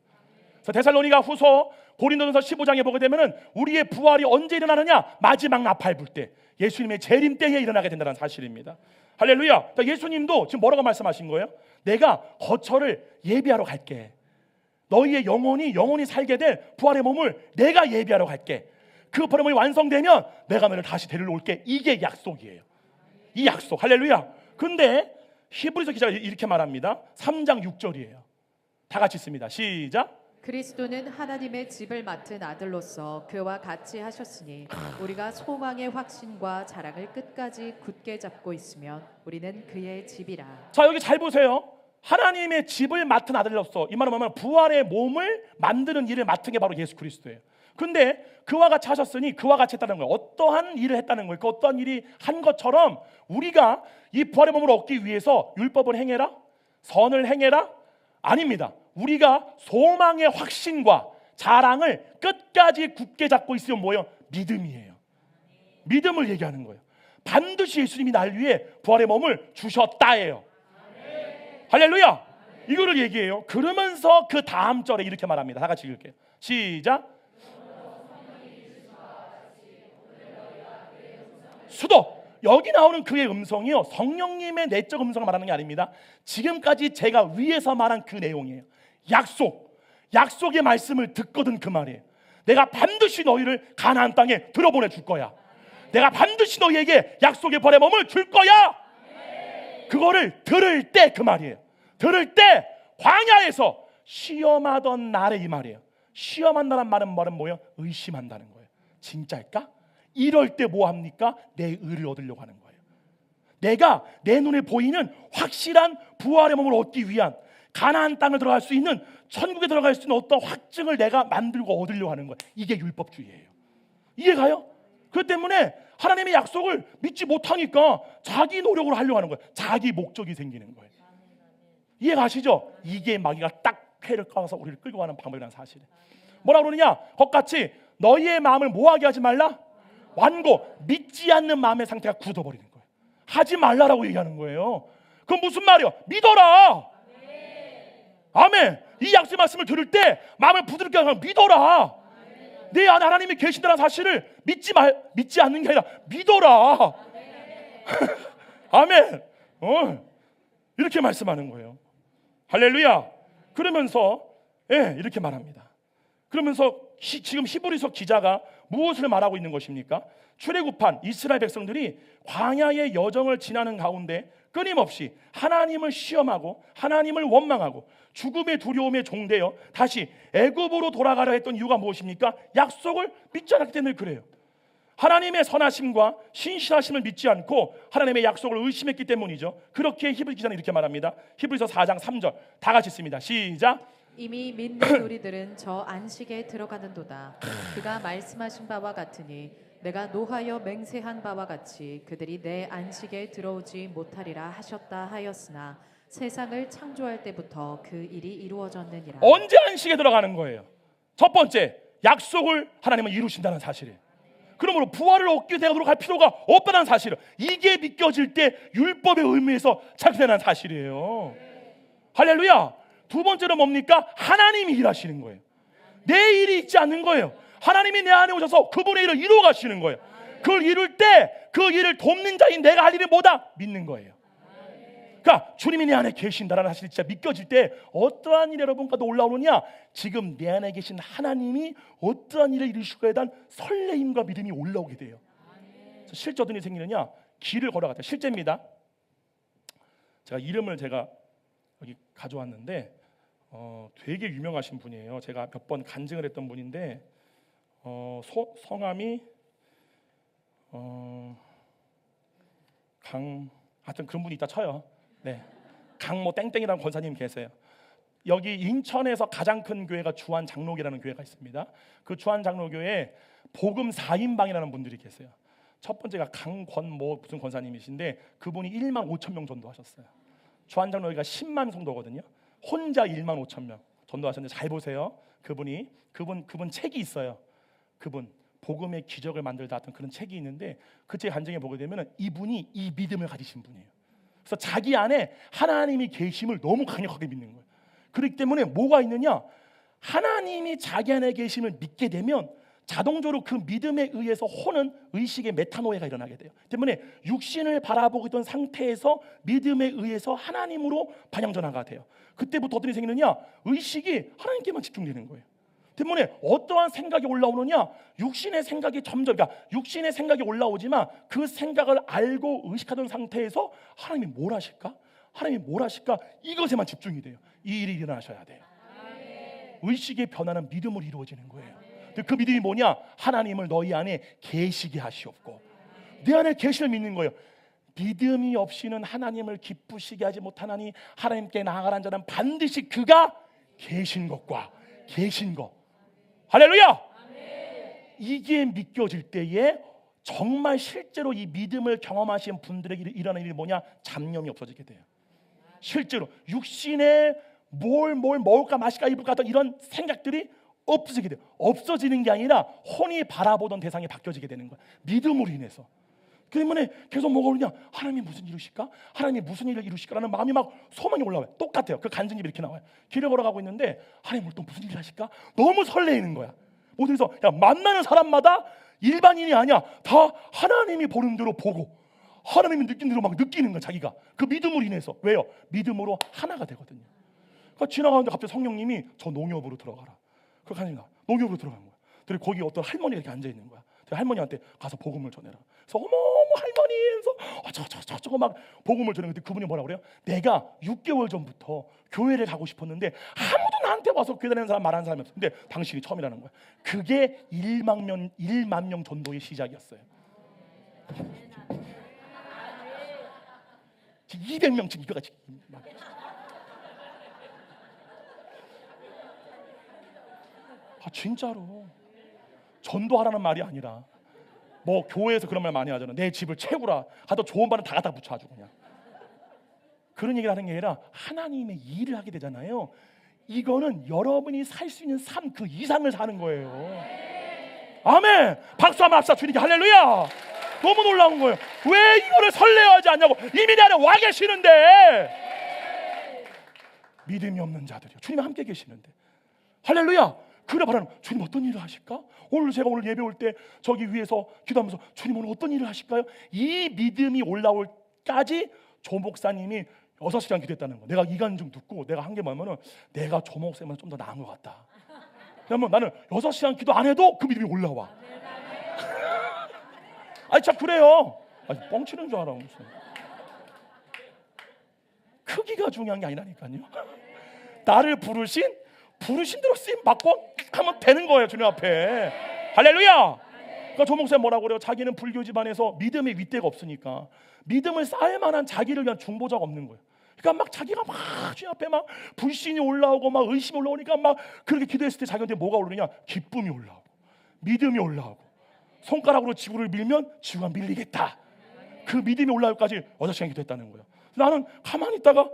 그래서 데살로니가 후서 고린도전서 15장에 보게 되면은 우리의 부활이 언제 일어나느냐? 마지막 나팔 불 때, 예수님의 재림 때에 일어나게 된다는 사실입니다. 할렐루야. 그러니까 예수님도 지금 뭐라고 말씀하신 거예요? 내가 거처를 예비하러 갈게. 너희의 영혼이 살게 될 부활의 몸을 내가 예비하러 갈게. 그 부활의 몸이 완성되면 내가 너를 다시 데리러 올게. 이게 약속이에요. 이 약속. 할렐루야. 근데 히브리서 기자가 이렇게 말합니다. 3장 6절이에요. 다 같이 읽습니다. 시작. 그리스도는 하나님의 집을 맡은 아들로서 그와 같이 하셨으니 우리가 소망의 확신과 자랑을 끝까지 굳게 잡고 있으면 우리는 그의 집이라. 자, 여기 잘 보세요. 하나님의 집을 맡은 아들로서, 이 말은 뭐냐면 부활의 몸을 만드는 일을 맡은 게 바로 예수 그리스도예요. 근데 그와 같이 하셨으니 그와 같이 했다는 거예요. 어떠한 일을 했다는 거예요. 그 어떠한 일이 한 것처럼 우리가 이 부활의 몸을 얻기 위해서 율법을 행해라? 선을 행해라? 아닙니다. 우리가 소망의 확신과 자랑을 끝까지 굳게 잡고 있으면 뭐예요? 믿음이에요. 믿음을 얘기하는 거예요. 반드시 예수님이 날 위해 부활의 몸을 주셨다예요. 할렐루야. 이거를 얘기해요. 그러면서 그 다음 절에 이렇게 말합니다. 다 같이 읽을게요. 시작. 수도. 여기 나오는 그의 음성이요, 성령님의 내적 음성을 말하는 게 아닙니다. 지금까지 제가 위에서 말한 그 내용이에요. 약속의 말씀을 듣거든 그 말이에요. 내가 반드시 너희를 가나안 땅에 들어보내 줄 거야. 내가 반드시 너희에게 약속의 부활의 몸을 줄 거야. 그거를 들을 때 그 말이에요. 들을 때 광야에서 시험하던 날에 이 말이에요. 시험한다는 말은 뭐예요? 의심한다는 거예요. 진짜일까? 이럴 때 뭐 합니까? 내 의를 얻으려고 하는 거예요. 내가 내 눈에 보이는 확실한 부활의 몸을 얻기 위한, 가나안 땅을 들어갈 수 있는, 천국에 들어갈 수 있는 어떤 확증을 내가 만들고 얻으려고 하는 거예요. 이게 율법주의예요. 이해가요? 그렇기 때문에 하나님의 약속을 믿지 못하니까 자기 노력으로 하려고 하는 거예요. 자기 목적이 생기는 거예요. 이해가시죠? 이게 마귀가 딱 회를 까서 우리를 끌고 가는 방법이라는 사실이에요. 뭐라 그러느냐? 겉같이 너희의 마음을 뭐하게 하지 말라? 완고, 믿지 않는 마음의 상태가 굳어버리는 거예요. 하지 말라라고 얘기하는 거예요. 그건 무슨 말이에요? 믿어라. 아멘. 이 약속의 말씀을 들을 때 마음을 부드럽게 하면 믿어라. 내 안에 하나님이 계신다는 사실을 믿지 않는 게 아니라 믿어라. 아멘. 이렇게 말씀하는 거예요. 할렐루야. 그러면서 이렇게 말합니다. 그러면서 지금 히브리서 기자가 무엇을 말하고 있는 것입니까? 출애굽한 이스라엘 백성들이 광야의 여정을 지나는 가운데 끊임없이 하나님을 시험하고 하나님을 원망하고 죽음의 두려움에 종되어 다시 애굽으로 돌아가려 했던 이유가 무엇입니까? 약속을 믿지 않았기 때문에 그래요. 하나님의 선하심과 신실하심을 믿지 않고 하나님의 약속을 의심했기 때문이죠. 그렇게 히브리 기자는 이렇게 말합니다. 히브리서 4장 3절 다 같이 읽습니다. 시작. 이미 믿는 우리들은 저 안식에 들어가는도다. 그가 말씀하신 바와 같으니 내가 노하여 맹세한 바와 같이 그들이 내 안식에 들어오지 못하리라 하셨다 하였으나 세상을 창조할 때부터 그 일이 이루어졌느니라. 언제 안식에 들어가는 거예요? 첫 번째, 약속을 하나님은 이루신다는 사실이에요. 그러므로 부활을 얻게 되도록 할 필요가 없다는 사실을, 이게 믿겨질 때 율법의 의미에서 착각되는 사실이에요. 할렐루야. 두 번째로 뭡니까? 하나님이 일하시는 거예요. 내 일이 있지 않는 거예요. 하나님이 내 안에 오셔서 그분의 일을 이루어 가시는 거예요. 그걸 이룰 때 그 일을 돕는 자인 내가 할 일이 뭐다? 믿는 거예요. 그러니까 주님이 내 안에 계신다라는 사실이 진짜 믿겨질 때 어떠한 일이 여러분과도 올라오느냐? 지금 내 안에 계신 하나님이 어떠한 일을 이루실 거에 대한 설레임과 믿음이 올라오게 돼요. 그래서 실제 어떤 일이 생기느냐? 길을 걸어갔다. 실제입니다. 제가 이름을 여기 가져왔는데 되게 유명하신 분이에요. 제가 몇 번 간증을 했던 분인데 성함이 하여튼 그런 분이 있다 쳐요. 네, 강모 땡땡이라는 권사님 계세요. 여기 인천에서 가장 큰 교회가 주한 장로교라는 교회가 있습니다. 그 주한 장로교회에 복음 4인방이라는 분들이 계세요. 첫 번째가 강권모 무슨 권사님이신데 그분이 1만 5천 명 전도하셨어요. 주한 장로교회가 10만 성도거든요. 혼자 1만 5천 명 전도하셨는데 잘 보세요. 그분 책이 있어요. 그분 복음의 기적을 만들다 했던 그런 책이 있는데 그 책 간증해 보게 되면 이분이 이 믿음을 가지신 분이에요. 그래서 자기 안에 하나님이 계심을 너무 강력하게 믿는 거예요. 그렇기 때문에 뭐가 있느냐? 하나님이 자기 안에 계심을 믿게 되면 자동적으로 그 믿음에 의해서 호는 의식의 메타노이가 일어나게 돼요. 때문에 육신을 바라보고 있던 상태에서 믿음에 의해서 하나님으로 반영전환가 돼요. 그때부터 어떤 일이 생기느냐? 의식이 하나님께만 집중되는 거예요. 때문에 어떠한 생각이 올라오느냐? 육신의 생각이 그러니까 육신의 생각이 올라오지만 그 생각을 알고 의식하던 상태에서 하나님이 뭘 하실까? 하나님이 뭘 하실까? 이것에만 집중이 돼요. 이 일이 일어나셔야 돼요. 의식의 변화는 믿음으로 이루어지는 거예요. 그 믿음이 뭐냐? 하나님을 너희 안에 계시게 하시옵고. 내 안에 계시를 믿는 거예요. 믿음이 없이는 하나님을 기쁘시게 하지 못하나니 하나님께 나아가는 자는 반드시 그가 계신 것과 계신 것. 할렐루야! 이게 믿겨질 때에 정말 실제로 이 믿음을 경험하신 분들에게 일어나는 일이 뭐냐? 잡념이 없어지게 돼요. 실제로 육신에 뭘 먹을까 마실까 입을까 하던 이런 생각들이 없어지게 돼요. 없어지는 게 아니라 혼이 바라보던 대상이 바뀌어지게 되는 거야. 믿음으로 인해서. 그 때문에 계속 뭐가 오느냐? 하나님이 무슨 일을 이루실까? 하나님이 무슨 일을 이루실까라는 마음이 막 소망이 올라와요. 똑같아요. 그 간증이 이렇게 나와요. 길을 걸어가고 있는데 하나님 오늘 또 무슨 일을 하실까? 너무 설레이는 거야. 어디서 만나는 사람마다 일반인이 아니야. 다 하나님이 보는 대로 보고 하나님이 느낀 대로 막 느끼는 거야. 자기가 그 믿음으로 인해서. 왜요? 믿음으로 하나가 되거든요. 그러니까 지나가는데 갑자기 성령님이 저 농협으로 들어가라. 그렇게 하니까 농협으로 들어간 거야. 그리고 거기 어떤 할머니가 이렇게 앉아 있는 거야. 할머니한테 가서 복음을 전해라. 그래서 어머 할머니 그래서 저거 막 복음을 전했는데 그분이 뭐라고 그래요? 내가 6개월 전부터 교회를 가고 싶었는데 아무도 나한테 와서 교회 다니는 사람 말하는 사람이 없어. 근데 당신이 처음이라는 거야. 그게 1만 명 전도의 시작이었어요. 200명씩 이거같이 진짜로 전도하라는 말이 아니라 뭐 교회에서 그런 말 많이 하잖아. 내 집을 채우라. 하도 좋은 말은 다 갖다 붙여 아주 그냥. 그런 얘기를 하는 게 아니라 하나님의 일을 하게 되잖아요. 이거는 여러분이 살 수 있는 삶 그 이상을 사는 거예요. 아멘. 박수 한번 합시다. 주님께 할렐루야. 너무 놀라운 거예요. 왜 이거를 설레어하지 않냐고. 이미 내 안에 와 계시는데. 믿음이 없는 자들이요. 주님 함께 계시는데. 할렐루야. 그래 바라는 주님 어떤 일을 하실까? 오늘 예배 올 때 저기 위에서 기도하면서 주님 오늘 어떤 일을 하실까요? 이 믿음이 올라올 까지 조 목사님이 6시간 기도했다는 거. 내가 이간 좀 듣고 내가 한 게 뭐냐면은 내가 조 목사님은 좀 더 나은 것 같다. 왜냐면 나는 6시간 기도 안 해도 그 믿음이 올라와. 아니 참 그래요. 아니, 뻥치는 줄 알아 무슨. 크기가 중요한 게 아니라니까요. 나를 부르신 대로 쓰임 받고 하면 되는 거예요. 주님 앞에. 할렐루야. 그러니까 조 목사님 뭐라고 그래요? 자기는 불교 집안에서 믿음의 윗대가 없으니까 믿음을 쌓을 만한 자기를 위한 중보자가 없는 거예요. 그러니까 막 자기가 막 주님 앞에 막 불신이 올라오고 막 의심이 올라오니까 막 그렇게 기도했을 때 자기한테 뭐가 오르느냐? 기쁨이 올라오고 믿음이 올라오고 손가락으로 지구를 밀면 지구가 밀리겠다. 그 믿음이 올라올 까지 6시간 기도했다는 거예요. 나는 가만히 있다가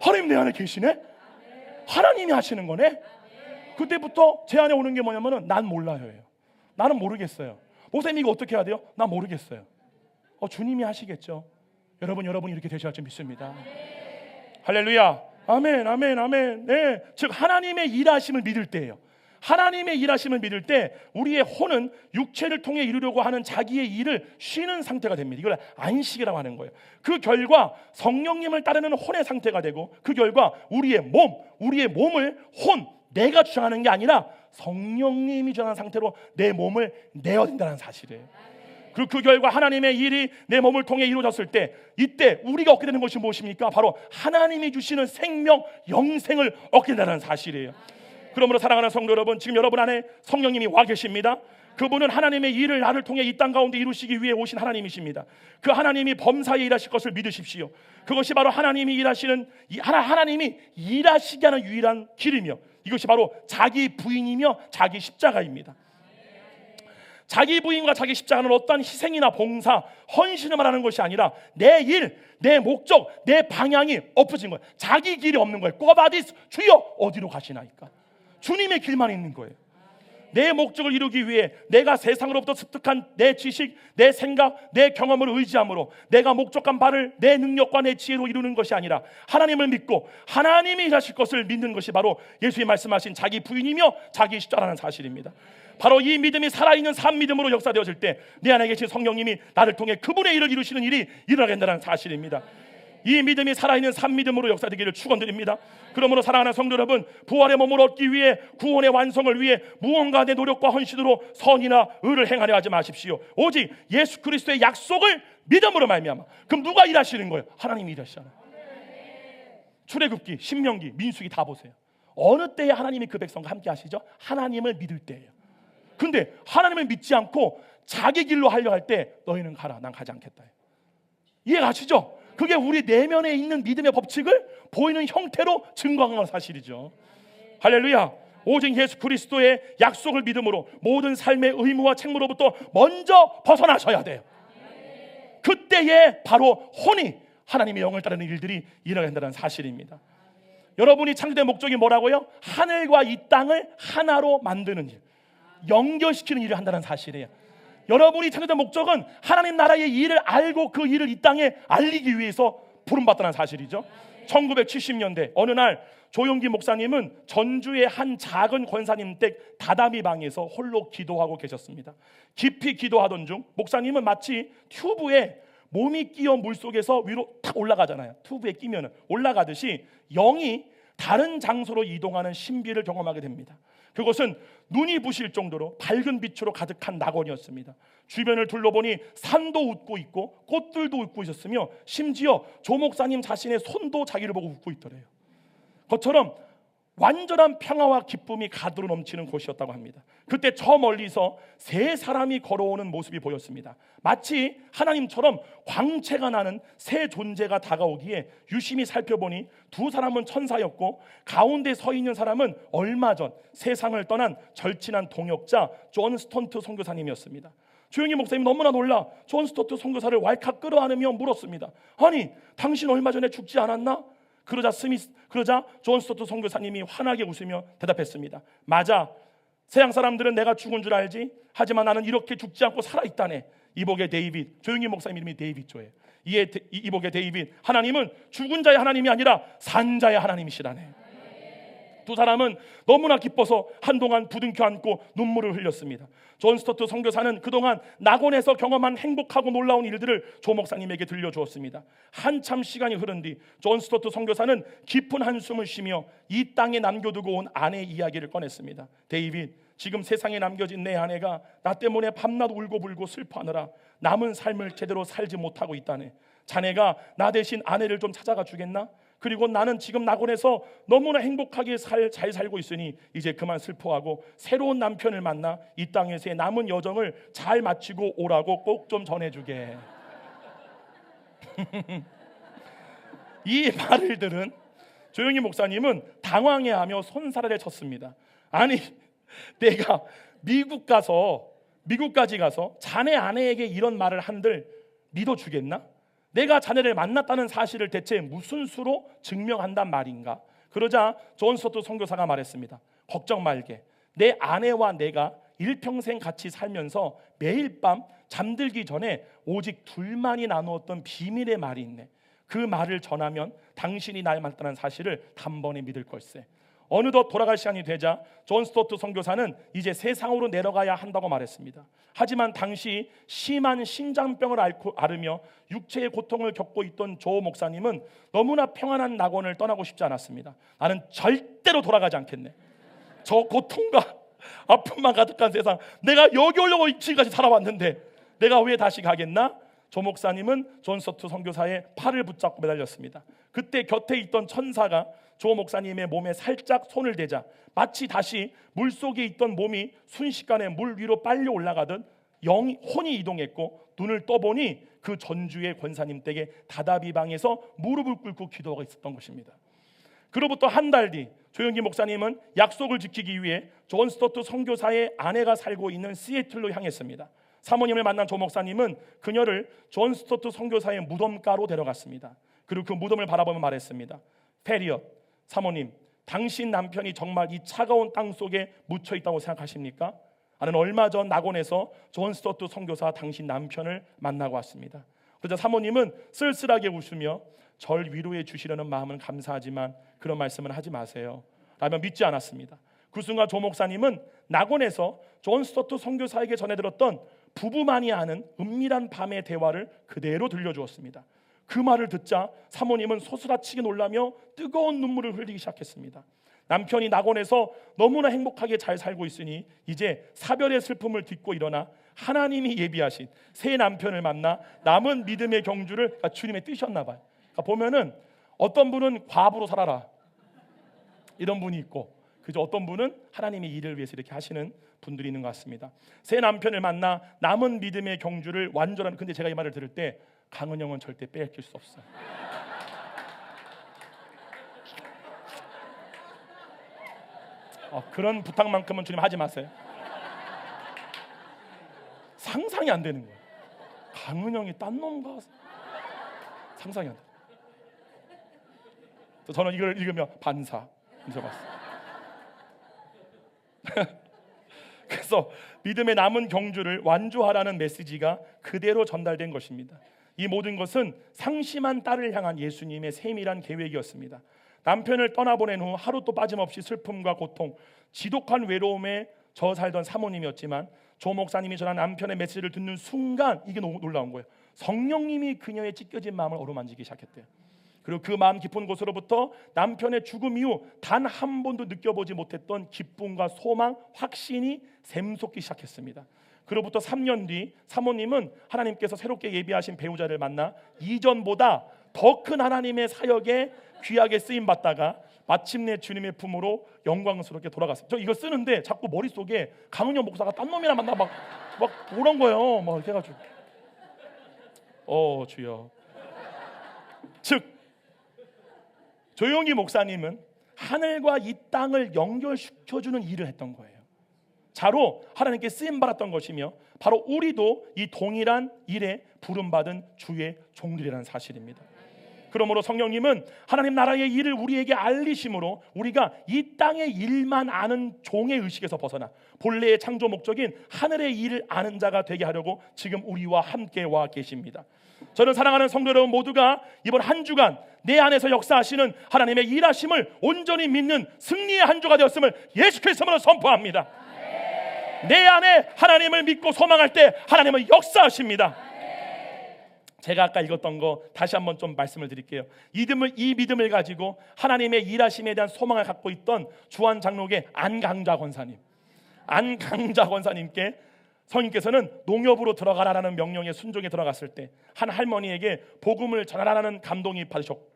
하나님 내 안에 계시네? 하나님이 하시는 거네. 그때부터 제 안에 오는 게 뭐냐면은 난 몰라요예요. 나는 모르겠어요. 목사님 이거 어떻게 해야 돼요? 난 모르겠어요. 주님이 하시겠죠. 여러분이 이렇게 되셔야 줄 믿습니다. 할렐루야. 아멘, 아멘, 아멘. 네, 즉 하나님의 일하심을 믿을 때예요. 하나님의 일하심을 믿을 때 우리의 혼은 육체를 통해 이루려고 하는 자기의 일을 쉬는 상태가 됩니다. 이걸 안식이라고 하는 거예요. 그 결과 성령님을 따르는 혼의 상태가 되고, 그 결과 우리의 몸을 내가 주장하는 게 아니라 성령님이 주장하는 상태로 내 몸을 내어야 된다는 사실이에요. 그리고 그 결과 하나님의 일이 내 몸을 통해 이루어졌을 때, 이때 우리가 얻게 되는 것이 무엇입니까? 바로 하나님이 주시는 생명, 영생을 얻게 된다는 사실이에요. 그러므로 사랑하는 성도 여러분, 지금 여러분 안에 성령님이 와 계십니다. 그분은 하나님의 일을 나를 통해 이 땅 가운데 이루시기 위해 오신 하나님이십니다. 그 하나님이 범사에 일하실 것을 믿으십시오. 그것이 바로 하나님이 일하시게 하는 유일한 길이며, 이것이 바로 자기 부인이며 자기 십자가입니다. 자기 부인과 자기 십자가는 어떠한 희생이나 봉사, 헌신을 말하는 것이 아니라 내 일, 내 목적, 내 방향이 엎어진 거예요. 자기 길이 없는 거예요. 꼬바디스, 주여 어디로 가시나이까? 주님의 길만 있는 거예요. 내 목적을 이루기 위해 내가 세상으로부터 습득한 내 지식, 내 생각, 내 경험을 의지함으로 내가 목적한 바를 내 능력과 내 지혜로 이루는 것이 아니라 하나님을 믿고 하나님이 일하실 것을 믿는 것이 바로 예수님이 말씀하신 자기 부인이며 자기 십자가라는 사실입니다. 바로 이 믿음이 살아있는 산 믿음으로 역사되어질 때 내 안에 계신 성령님이 나를 통해 그분의 일을 이루시는 일이 일어나게 된다는 사실입니다. 이 믿음이 살아있는 산 믿음으로 역사되기를 축원드립니다. 그러므로 사랑하는 성도 여러분, 부활의 몸을 얻기 위해, 구원의 완성을 위해 무언가 내 노력과 헌신으로 선이나 의를 행하려 하지 마십시오. 오직 예수 그리스도의 약속을 믿음으로 말미암아. 그럼 누가 일하시는 거예요? 하나님이 일하시잖아요. 출애굽기, 신명기, 민수기 다 보세요. 어느 때에 하나님이 그 백성과 함께 하시죠? 하나님을 믿을 때예요. 근데 하나님을 믿지 않고 자기 길로 하려 할 때 너희는 가라, 난 가지 않겠다. 이해가시죠? 그게 우리 내면에 있는 믿음의 법칙을 보이는 형태로 증거하는 사실이죠. 할렐루야. 오직 예수 그리스도의 약속을 믿음으로 모든 삶의 의무와 책무로부터 먼저 벗어나셔야 돼요. 그때에 바로 혼이 하나님의 영을 따르는 일들이 일어나게 된다는 사실입니다. 여러분이 창조된 목적이 뭐라고요? 하늘과 이 땅을 하나로 만드는 일, 연결시키는 일을 한다는 사실이에요. 여러분이 창조된 목적은 하나님 나라의 일을 알고 그 일을 이 땅에 알리기 위해서 부름받다는 사실이죠. 1970년대 어느 날 조용기 목사님은 전주의 한 작은 권사님 댁 다다미 방에서 홀로 기도하고 계셨습니다. 깊이 기도하던 중 목사님은 마치 튜브에 몸이 끼어 물속에서 위로 탁 올라가잖아요. 튜브에 끼면 올라가듯이 영이 다른 장소로 이동하는 신비를 경험하게 됩니다. 그것은 눈이 부실 정도로 밝은 빛으로 가득한 낙원이었습니다. 주변을 둘러보니 산도 웃고 있고 꽃들도 웃고 있었으며 심지어 조 목사님 자신의 손도 자기를 보고 웃고 있더래요. 그것처럼 완전한 평화와 기쁨이 가득 넘치는 곳이었다고 합니다. 그때 저 멀리서 세 사람이 걸어오는 모습이 보였습니다. 마치 하나님처럼 광채가 나는 새 존재가 다가오기에 유심히 살펴보니 두 사람은 천사였고 가운데 서 있는 사람은 얼마 전 세상을 떠난 절친한 동역자 존 스턴트 선교사님이었습니다. 조용히 목사님이 너무나 놀라 존 스턴트 선교사를 왈칵 끌어안으며 물었습니다. 아니, 당신 얼마 전에 죽지 않았나? 그러자 존 스토트 선교사님이 환하게 웃으며 대답했습니다. 맞아, 세상 사람들은 내가 죽은 줄 알지, 하지만 나는 이렇게 죽지 않고 살아있다네. 이복의 데이빗, 조용히 목사님 이름이 데이빗 조예요. 이복의 데이빗, 하나님은 죽은 자의 하나님이 아니라 산 자의 하나님이시라네. 두 사람은 너무나 기뻐서 한동안 부둥켜 안고 눈물을 흘렸습니다. 존 스토트 선교사는 그동안 낙원에서 경험한 행복하고 놀라운 일들을 조 목사님에게 들려주었습니다. 한참 시간이 흐른 뒤 존 스토트 선교사는 깊은 한숨을 쉬며 이 땅에 남겨두고 온 아내의 이야기를 꺼냈습니다. 데이빗, 지금 세상에 남겨진 내 아내가 나 때문에 밤낮 울고불고 슬퍼하느라 남은 삶을 제대로 살지 못하고 있다네. 자네가 나 대신 아내를 좀 찾아가 주겠나? 그리고 나는 지금 낙원에서 너무나 행복하게 잘 살고 있으니 이제 그만 슬퍼하고 새로운 남편을 만나 이 땅에서의 남은 여정을 잘 마치고 오라고 꼭 좀 전해주게. 이 말을 들은 조용히 목사님은 당황해하며 손사래를 쳤습니다. 아니, 내가 미국까지 가서 자네 아내에게 이런 말을 한들 믿어주겠나? 내가 자네를 만났다는 사실을 대체 무슨 수로 증명한단 말인가? 그러자 존 스토트 선교사가 말했습니다. 걱정 말게. 내 아내와 내가 일평생 같이 살면서 매일 밤 잠들기 전에 오직 둘만이 나누었던 비밀의 말이 있네. 그 말을 전하면 당신이 날 만났다는 사실을 단번에 믿을 걸세. 어느덧 돌아갈 시간이 되자 존 스토트 선교사는 이제 세상으로 내려가야 한다고 말했습니다. 하지만 당시 심한 신장병을 앓으며 육체의 고통을 겪고 있던 조 목사님은 너무나 평안한 낙원을 떠나고 싶지 않았습니다. 나는 절대로 돌아가지 않겠네. 저 고통과 아픔만 가득한 세상, 내가 여기 오려고 지금까지 살아왔는데 내가 왜 다시 가겠나? 조 목사님은 존 스토트 선교사의 팔을 붙잡고 매달렸습니다. 그때 곁에 있던 천사가 조 목사님의 몸에 살짝 손을 대자 마치 다시 물속에 있던 몸이 순식간에 물 위로 빨리 올라가듯 혼이 이동했고, 눈을 떠보니 그 전주의 권사님 댁에 다다비 방에서 무릎을 꿇고 기도하고 있었던 것입니다. 그로부터 한 달 뒤 조영기 목사님은 약속을 지키기 위해 존 스토트 선교사의 아내가 살고 있는 시애틀로 향했습니다. 사모님을 만난 조 목사님은 그녀를 존 스토트 선교사의 무덤가로 데려갔습니다. 그리고 그 무덤을 바라보며 말했습니다. 페리엇, 사모님, 당신 남편이 정말 이 차가운 땅 속에 묻혀 있다고 생각하십니까? 나는 얼마 전 낙원에서 존 스토트 선교사 당신 남편을 만나고 왔습니다. 그러자 사모님은 쓸쓸하게 웃으며 절 위로해 주시려는 마음은 감사하지만 그런 말씀은 하지 마세요 라며 믿지 않았습니다. 그 순간 조 목사님은 낙원에서 존 스토트 선교사에게 전해들었던 부부만이 아는 은밀한 밤의 대화를 그대로 들려주었습니다. 그 말을 듣자 사모님은 소스라치게 놀라며 뜨거운 눈물을 흘리기 시작했습니다. 남편이 낙원에서 너무나 행복하게 잘 살고 있으니 이제 사별의 슬픔을 딛고 일어나 하나님이 예비하신 새 남편을 만나 남은 믿음의 경주를, 주님의 뜻이었나 봐요. 보면은 어떤 분은 과부로 살아라 이런 분이 있고, 그저 어떤 분은 하나님의 일을 위해서 이렇게 하시는 분들이 있는 것 같습니다. 새 남편을 만나 남은 믿음의 경주를 완전한. 근데 제가 이 말을 들을 때 강은 형은 절대 빼앗길 수 없어요. 그런 부탁만큼은 주님 하지 마세요. 상상이 안 되는 거예요. 강은 형이 딴 놈과 상상이 안 돼요. 저는 이걸 읽으며 반사 잊어봤어요. 그래서 믿음의 남은 경주를 완주하라는 메시지가 그대로 전달된 것입니다. 이 모든 것은 상심한 딸을 향한 예수님의 세밀한 계획이었습니다. 남편을 떠나보낸 후 하루도 빠짐없이 슬픔과 고통, 지독한 외로움에 저 살던 사모님이었지만 조 목사님이 전한 남편의 메시지를 듣는 순간 이게 너무 놀라운 거예요. 성령님이 그녀의 찢겨진 마음을 어루만지기 시작했대요. 그리고 그 마음 깊은 곳으로부터 남편의 죽음 이후 단 한 번도 느껴보지 못했던 기쁨과 소망, 확신이 샘솟기 시작했습니다. 그로부터 3년 뒤 사모님은 하나님께서 새롭게 예비하신 배우자를 만나 이전보다 더 큰 하나님의 사역에 귀하게 쓰임 받다가 마침내 주님의 품으로 영광스럽게 돌아갔어요. 저 이거 쓰는데 자꾸 머릿속에 강은영 목사가 딴 놈이랑 만나 막 오란 거예요. 막 이렇게 해가지고 주여. 즉 조용기 목사님은 하늘과 이 땅을 연결시켜주는 일을 했던 거예요. 자로 하나님께 쓰임받았던 것이며 바로 우리도 이 동일한 일에 부름받은 주의 종들이라는 사실입니다. 그러므로 성령님은 하나님 나라의 일을 우리에게 알리심으로 우리가 이 땅의 일만 아는 종의 의식에서 벗어나 본래의 창조 목적인 하늘의 일을 아는 자가 되게 하려고 지금 우리와 함께 와 계십니다. 저는 사랑하는 성도 여러분 모두가 이번 한 주간 내 안에서 역사하시는 하나님의 일하심을 온전히 믿는 승리의 한 주가 되었음을 예수 그리스도로 선포합니다. 내 안에 하나님을 믿고 소망할 때 하나님은 역사하십니다. 제가 아까 읽었던 거 다시 한번 좀 말씀을 드릴게요. 이 믿음을 가지고 하나님의 일하심에 대한 소망을 갖고 있던 주한 장로계 안강자 권사님께 성인께서는 농협으로 들어가라라는 명령에 순종해 들어갔을 때 한 할머니에게 복음을 전하라는 감동이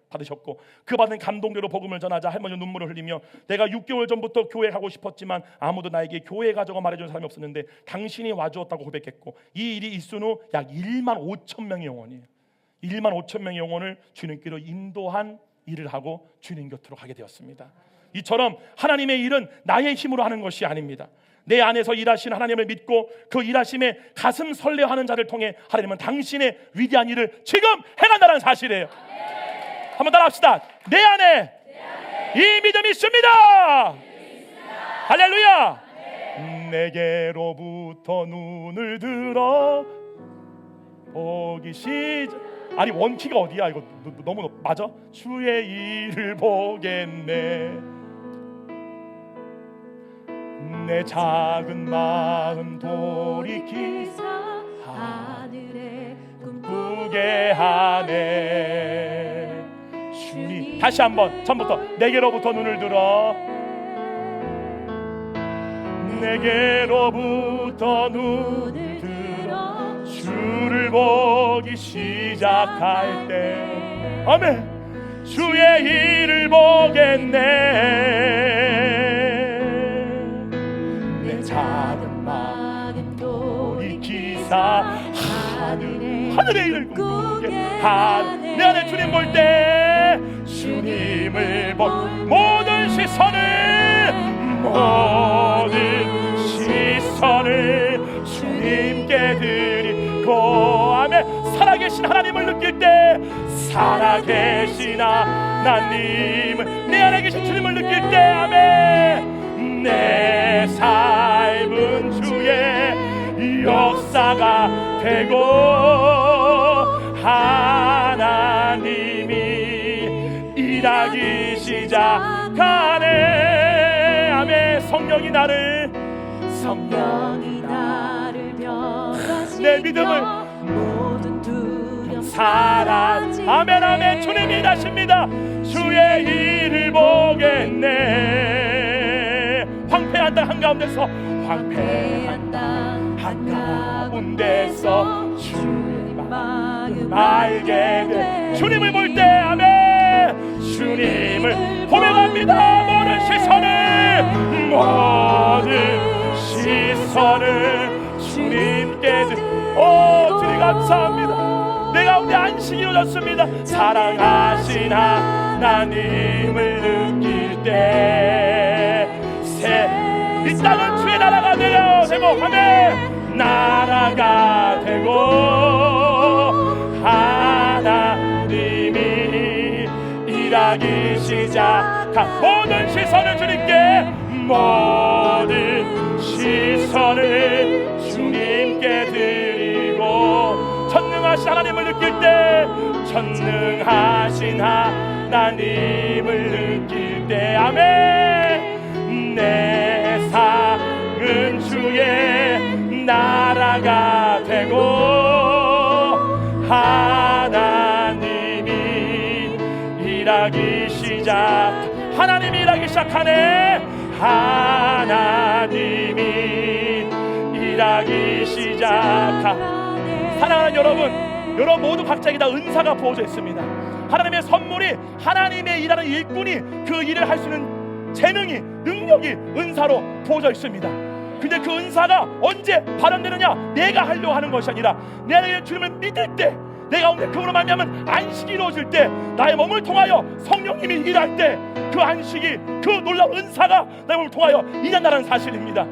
받으셨고 그 받은 감동대로 복음을 전하자 할머니 눈물을 흘리며 내가 6개월 전부터 교회 가고 싶었지만 아무도 나에게 교회 가자고 말해준 사람이 없었는데 당신이 와주었다고 고백했고 이 일이 있은 후 약 1만 5천 명의 영혼이에요. 1만 5천 명의 영혼을 주님께로 인도한 일을 하고 주님 곁으로 가게 되었습니다. 이처럼 하나님의 일은 나의 힘으로 하는 것이 아닙니다. 내 안에서 일하신 하나님을 믿고 그 일하심에 가슴 설레하는 자를 통해 하나님은 당신의 위대한 일을 지금 행한다는 사실이에요. 한번 따라합시다. 내 안에 이 믿음이 있습니다. 할렐루야. 내게로부터 눈을 들어 보기 시작. 아니 원키가 어디야? 이거 너무 맞아? 주의 일을 보겠네. 내 작은 마음 돌이키사 하늘에 꾸게 하네. 주님, 다시 한번 처음부터. 내게로부터 눈을 들어, 내게로부터 눈을 들어 주를 보기 시작할 때, 아멘. 주의 일을 보겠네. 내 작은 마음 돌이키사 하늘의 일을 꾸게 하네. 내 안에 주님 볼 때, 주님을 본 모든 시선을, 모든 시선을 주님께 드리고, 아멘. 살아계신 하나님을 느낄 때, 살아계신 하나님을, 내 안에 계신 주님을 느낄 때, 아멘. 내 삶은 주의 역사가 되고 하나님이 일하기 시작하네. 아멘. 성령이 나를 변화시켜 내 믿음을 모든 두려움 사랑. 아멘 아멘. 주님이 일하십니다. 주의 일을 보겠네. 황폐한 땅 한가운데서, 황폐한 땅 한가운데서 주님 마음 알게 돼. 주님을 볼 때, 아멘. 주님을 보며 갑니다. 모든 시선을, 모든 시선을 주님께 주님 감사합니다. 내 가운데 안식이 이루어졌습니다. 사랑하신 하나님을 느낄 때, 이 땅은 주의 나라가 되고, 아멘. 나라가 되고 하나님이 일하기 시작한 모든 시선을 주님께, 모든 시선을 주님께 드리고, 전능하신 하나님을 느낄 때, 전능하신 하나님을 느낄 때, 아멘. 내 삶은 주의 나라가 되고 하나님이 일하기 시작, 하나님이 일하기 시작하네. 하나님이 일하기 시작하. 사랑하는 여러분, 여러분 모두 각자에게 다 은사가 부어져 있습니다. 하나님의 선물이, 하나님의 일하는 일꾼이 그 일을 할 수 있는 재능이, 능력이 은사로 부어져 있습니다. 근데 그 은사가 언제 발현되느냐? 내가 하려고 하는 것이 아니라 내가 주님을 믿을 때, 내가 오늘 그분으로 말미암은 안식이 이루어질 때, 나의 몸을 통하여 성령님이 일할 때, 그 안식이, 그 놀라운 은사가 나의 몸을 통하여 일한다는 사실입니다.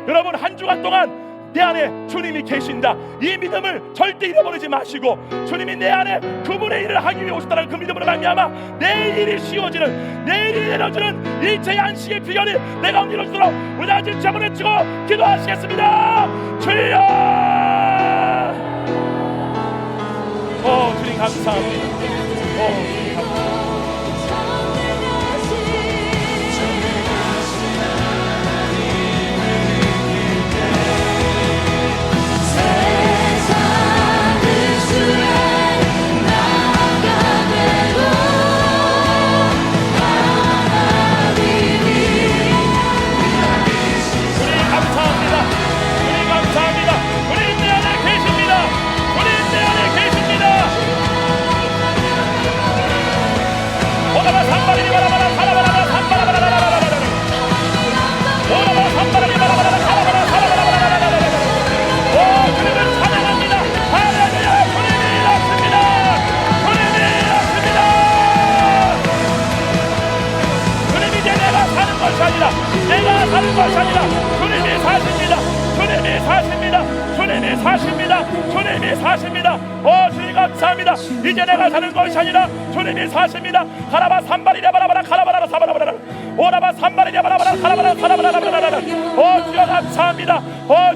여러분, 한 주간 동안 내 안에 주님이 계신다, 이 믿음을 절대 잃어버리지 마시고, 주님이 내 안에 그분의 일을 하기 위해 오셨다는 그 믿음으로 말미암아 내 일이 쉬워지는, 내 일이 내려지는 일체의 안식의 비결이 내가 이루어지도록 우리 다 같이 한번 외치고 기도하시겠습니다. 주여! 주님 감사합니다. 주님 감사합니다. 내가 사는 것이 아니라 주님이 사십니다. 주님이 사십니다. 주님이 사십니다. 주님이 사십니다. 주님 감사합니다. 이제 내가 사는 것이 아니라 주님이 사십니다. 하라바 산바리냐 바라바라 카라바라 사바라바라 오라바 산바리냐 바라바라 카라바라 사라바라바라바라. 주여 감사합니다.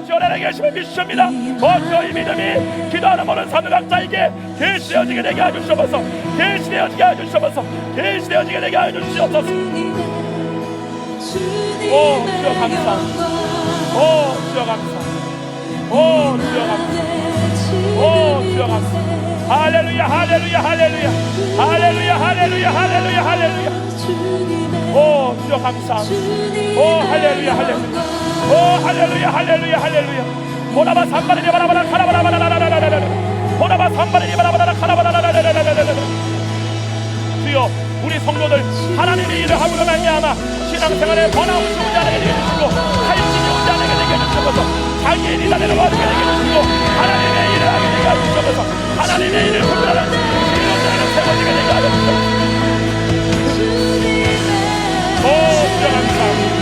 주여 내 계심을 믿습니다. 주여 이 믿음이 기도하는 모든 선교각자에게 계시되어지게 되게 해주시옵소서. 계시되어지게 해주시옵소서. 계시되어지게 되게 해주시옵소서. 주여 감사합니다. 주여 감사합니다. 주여 감사합니다. 주여 감사합니다. 할렐루야 할렐루야 할렐루야 할렐루야 할렐루야 할렐루야 할렐루야. 주여 감사합니다. 할렐루야 할렐루야. 할렐루야 할렐루야 할렐루야. 보라바 산바리니 바라바라 카라바라바라라라라라라. 보라바 산바리니 바라바라 카라바라라라라라라라. 주여 우리 성도들 하나님의 일을 하고자 말미암아 신앙생활에 번아웃이 오지 않게 되게 해주시고 타협심이 오지 않게 되게 해주시옵소서. 자기의 일을 하는 것을 되게 해주시고 하나님의 일을 하게 되게 해주시옵소서. 하나님의 일을 분별하는 신앙생활을 세워지게 되게 해주시옵소서. 주여 감사합니다.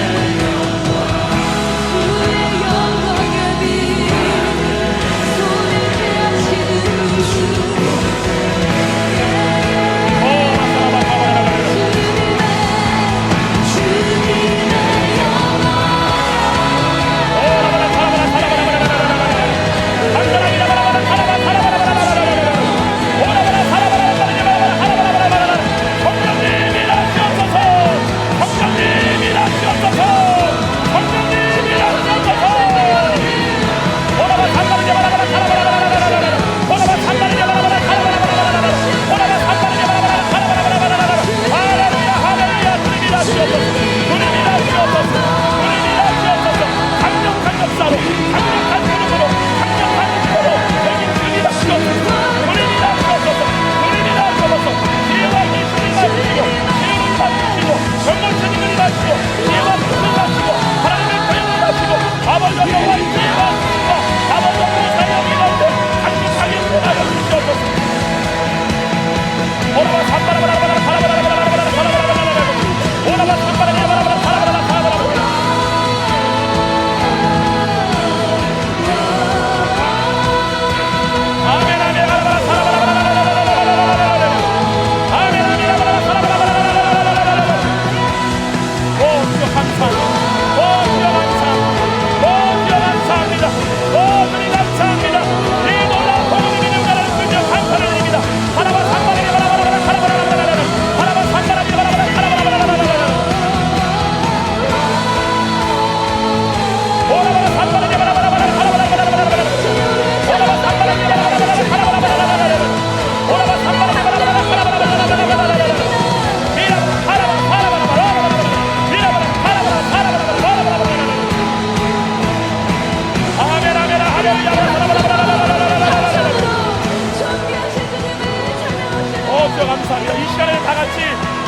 감사합니다. 이 시간에 다 같이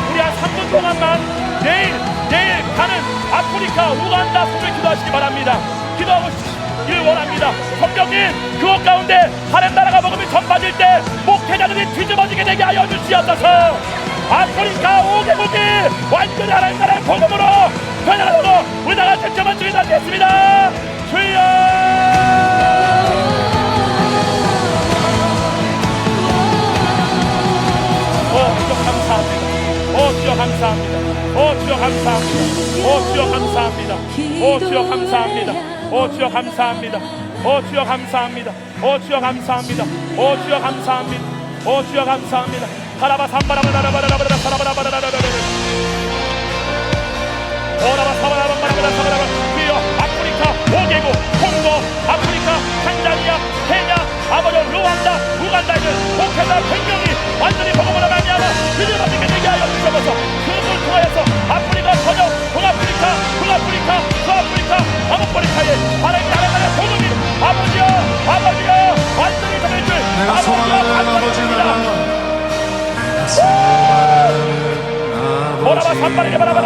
우리 한 3분 동안만 내일 가는 아프리카 우간다 선을 기도하시기 바랍니다. 기도하고 싶길 원합니다. 성령님 그곳 가운데 하나님 나라가 복음이 전파될 때 목회자들이 뒤집어지게 되게 하여 주시옵소서. 아프리카 5개국이 완전히 하나님 나라의 복음으로 변화하고 우리나라 택점한 주인 되겠습니다. 주여 주여 감사합니다. 주여 감사합니다. 주여 감사합니다. 주여 감사합니다. 주여 감사합니다. 주여 감사합니다. 주여 감사합니다. 주여 감사합니다. 주여 감사합니다. 하라바 삼바라바라바라바라바라 사라바라바라바라바라 오라바 사바라바라바라바라바라 주여 아프리카 5개국 콩고 아프리카 탄자니아 케냐 아버지 루안다 우간다에는 목회자 100명이 완전히 복음으로 말미암아 뒤집어지게 되게 하여 주셔서 그것을 통하여서 아프리카 전역 동아프리카 북아프리카 서아프리카 남아프리카에 하나님 나라의 복음이 아버지여 완전히 전해줄 내가 소망하는 아버지 나라 오라바 삼바리게 바라바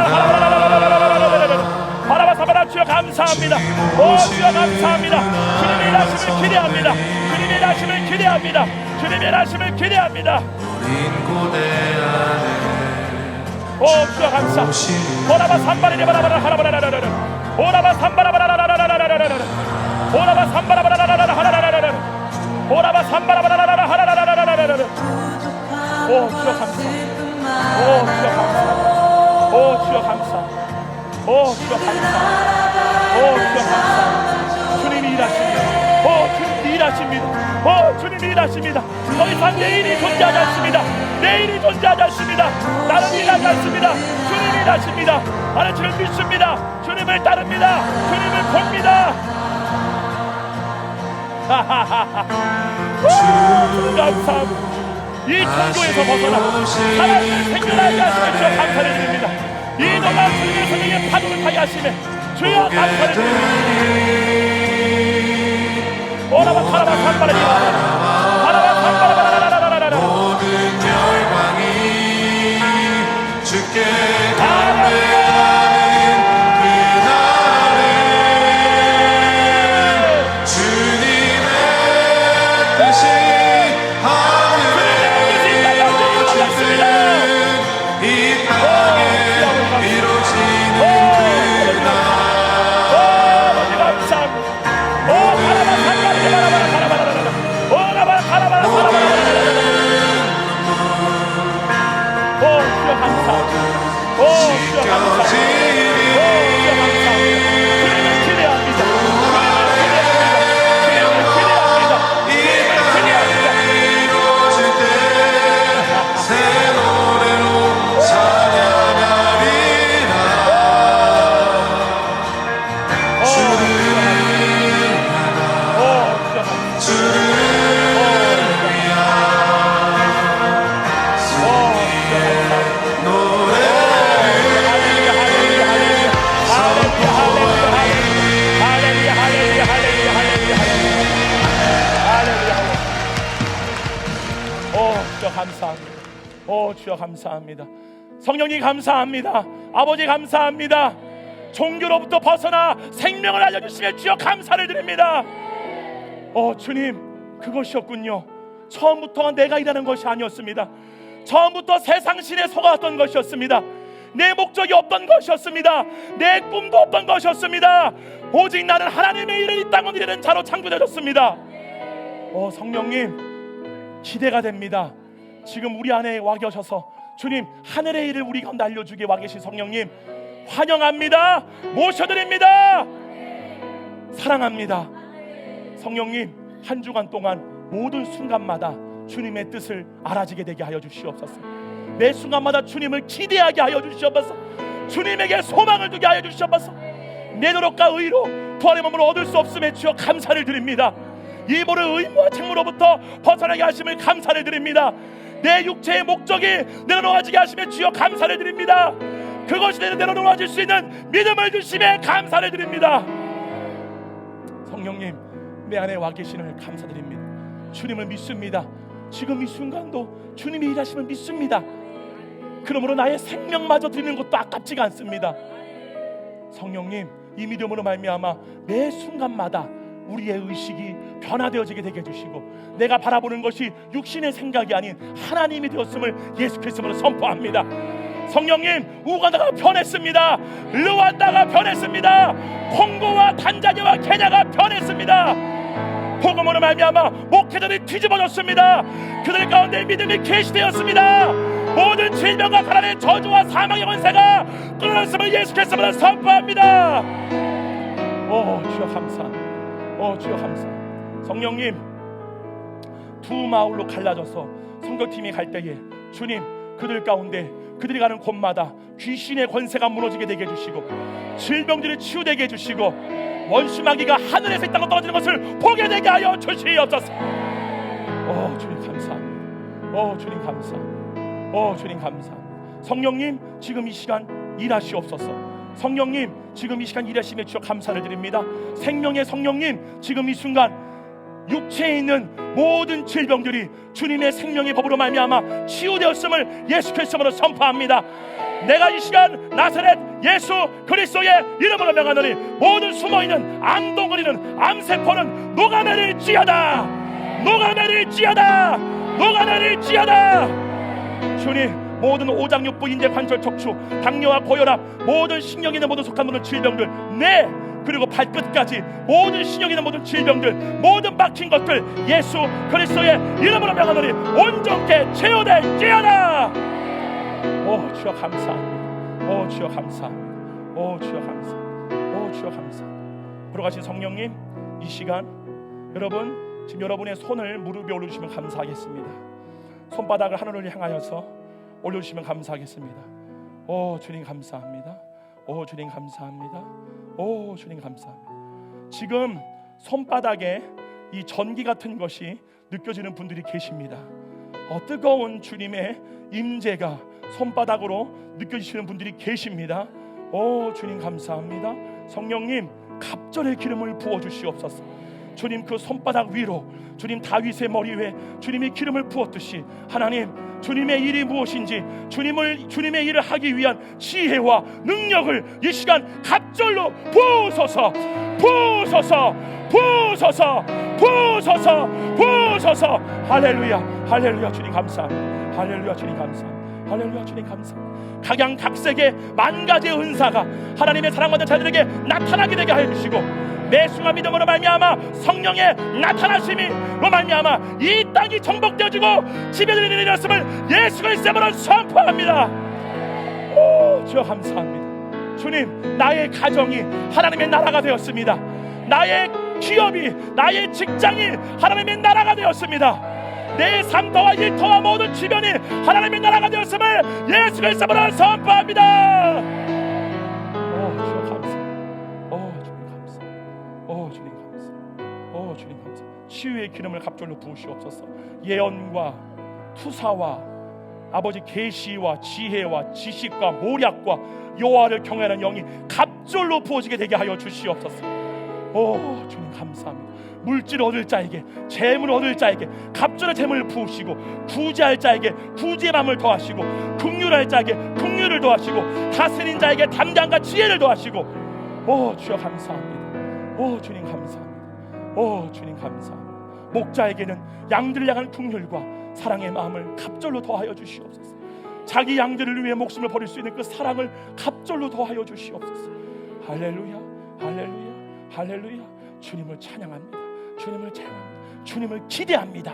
사바라 주여 감사합니다. 주여 감사합니다. 주님의 일하심을 기대합니다. 주님의 일하심을 기대합니다. 주님의 일하심을 기대합니다. 주여 감사. 오라바 삼바리게 바라바라 하라바라라라라 오라바 삼바라바라라라라라라라 오라바 삼바라바라라라라 하라라라라라 오라바 삼바라바라라라 하라라라라라라 주여 감사. 오 주여 감사. 오 주여 감사. 오 주여 감사. 오 주여 감사. 주님이 일하십니다. 오 주님이 일하십니다. 오 주님이 일하십니다. 더 이상 내일이 존재하지 않습니다. 내일이 존재하지 않습니다. 나는 일하지 않습니다. 주님이 일하십니다. 나는 주를 믿습니다. 주님을 따릅니다. 주님을 봅니다. 주님 감사합니다. 이 종교에서 벗어나 하나님을 생존하게 하시며 주여 감사를 드립니다. 이 놀라운 주님의 성령의 파도를 타게 하시며 주여 감사를 드립니다. 오라바 카라바 산바라니 카라바 산바라바라라라라라 모든 열방이 주께 감회하는 그날에 주님의 뜻이 하늘에 이루어졌습니다. 이 땅에 이루어지는 그날 감사합니다. 오 주여 감사합니다. 성령님 감사합니다. 아버지 감사합니다. 종교로부터 벗어나 생명을 알려주시며 주여 감사를 드립니다. 주님 그것이었군요. 처음부터 내가 일하는 것이 아니었습니다. 처음부터 세상 신에 속았던 것이었습니다. 내 목적이 없던 것이었습니다. 내 꿈도 없던 것이었습니다. 오직 나는 하나님의 일을 이 땅을 이루는 자로 창조되었습니다. 성령님 기대가 됩니다. 지금 우리 안에 와 계셔서 주님 하늘의 일을 우리 가운데 알려주게 와 계신 성령님 환영합니다. 모셔드립니다. 사랑합니다. 성령님 한 주간 동안 모든 순간마다 주님의 뜻을 알아지게 되게 하여 주시옵소서. 매 순간마다 주님을 기대하게 하여 주시옵소서. 주님에게 소망을 두게 하여 주시옵소서. 내 노력과 의로 부활의 몸을 얻을 수 없음에 주여 감사를 드립니다. 이 모든 의무와 책무로부터 벗어나게 하심을 감사를 드립니다. 내 육체의 목적이 내려놓아지게 하시며 주여 감사를 드립니다. 그것이 내려놓아질 수 있는 믿음을 주심에 감사를 드립니다. 성령님 내 안에 와 계시는 감사드립니다. 주님을 믿습니다. 지금 이 순간도 주님이 일하심을 믿습니다. 그러므로 나의 생명마저 드리는 것도 아깝지가 않습니다. 성령님 이 믿음으로 말미암아 매 순간마다 우리의 의식이 변화되어지게 되게 해주시고 내가 바라보는 것이 육신의 생각이 아닌 하나님이 되었음을 예수 그리스도로 선포합니다. 성령님 우간다가 변했습니다. 르완다가 변했습니다. 콩고와 탄자니아와 케냐가 변했습니다. 복음으로 말미암아 목회자들이 뒤집어졌습니다. 그들 가운데 믿음이 계시되었습니다. 모든 질병과 가난의 저주와 사망의 권세가 끊어졌음을 예수 그리스도로 선포합니다. 주여 감사합니다. 주여 감사. 성령님 두 마을로 갈라져서 선교팀이 갈 때에 주님 그들 가운데 그들이 가는 곳마다 귀신의 권세가 무너지게 되게 해주시고 질병들이 치유되게 해주시고 원수마귀가 하늘에서 이 땅으로 떨어지는 것을 보게 되게 하여 주시옵소서. 주님 감사합니다. 주님 감사합니다. 주님 감사합니다. 성령님 지금 이 시간 일하시옵소서. 성령님 지금 이 시간 일하심에 주여 감사를 드립니다. 생명의 성령님 지금 이 순간 육체에 있는 모든 질병들이 주님의 생명의 법으로 말미암아 치유되었음을 예수 그리스도로 선포합니다. 내가 이 시간 나사렛 예수 그리스도의 이름으로 명하노니 모든 숨어있는 암동거리는 암세포는 녹아내릴지어다. 녹아내릴지어다. 녹아내릴지어다. 주님 모든 오장육부 인대 관절 척추 당뇨와 고혈압 모든 신경에 있는 모든 속한 모든 질병들 내 그리고 발끝까지 모든 신경이나 모든 질병들, 모든 막힌 것들 예수 그리스도의 이름으로 명하노니 온전케 제어될지어다. 오 주여 감사합니다. 오 주여 감사합니다. 오 주여 감사합니다. 오 주여 감사합니다. 불어가신 성령님, 이 시간 여러분 지금 여러분의 손을 무릎에 올려주시면 감사하겠습니다. 손바닥을 하늘을 향하여서 올려주시면 감사하겠습니다. 오 주님 감사합니다. 오 주님 감사합니다. 오 주님 감사합니다. 지금 손바닥에 이 전기 같은 것이 느껴지는 분들이 계십니다. 뜨거운 주님의 임재가 손바닥으로 느껴지시는 분들이 계십니다. 오 주님 감사합니다. 성령님 갑절의 기름을 부어주시옵소서. 주님 그 손바닥 위로 주님 다윗의 머리 위에 주님이 기름을 부었듯이 하나님 주님의 일이 무엇인지 주님의 일을 하기 위한 지혜와 능력을 이 시간 갑절로 부으소서. 부으소서. 부으소서. 부으소서. 부으소서. 할렐루야. 할렐루야. 주님 감사합니다. 할렐루야. 주님 감사합니다. 할렐루야. 주님 감사합니다. 각양각색의 만 가지의 은사가 하나님의 사랑받는 자들에게 나타나게 되게 하여 주시고 매순간 믿음으로 말미암아 성령의 나타나심으로 말미암아 이 땅이 정복되어지고 지배를 내렸음을 예수 그리스도로 선포합니다. 오 주여 감사합니다. 주님 나의 가정이 하나님의 나라가 되었습니다. 나의 기업이 나의 직장이 하나님의 나라가 되었습니다. 내 삶터와 일터와 모든 주변이 하나님의 나라가 되었음을 예수 그리스도로 선포합니다. 오 주여 감사합니다. 오 주님 감사합니다. 오 주님 감사합니다. 오 주님 감사합니다. 치유의 기름을 갑절로 부으시옵소서. 예언과 투사와 아버지 계시와 지혜와 지식과 모략과 여호와를 경외하는 영이 갑절로 부어지게 되게 하여 주시옵소서. 오 주님 감사합니다. 물질 얻을 자에게 재물 얻을 자에게 갑절의 재물을 부으시고 구제할 자에게 구제의 마음을 더하시고 긍휼할 자에게 긍휼을 더하시고 다스린 자에게 담당과 지혜를 더하시고 오 주여 감사합니다. 오 주님 감사합니다. 오 주님 감사합니다. 목자에게는 양들을 향한 긍휼과 사랑의 마음을 갑절로 더하여 주시옵소서. 자기 양들을 위해 목숨을 버릴 수 있는 그 사랑을 갑절로 더하여 주시옵소서. 할렐루야. 할렐루야. 할렐루야. 주님을 찬양합니다. 주님을 찬양합니다. 주님을 기대합니다.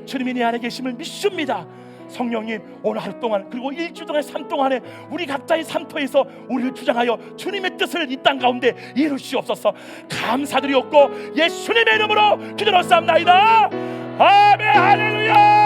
주님이 내 안에 계심을 믿습니다. 성령님 오늘 하루 동안 그리고 일주일 동안의 삶 동안에 우리 각자의 삶터에서 우리를 주장하여 주님의 뜻을 이 땅 가운데 이루시옵소서. 감사드리옵고 예수님의 이름으로 기도하옵나이다. 아멘. 할렐루야.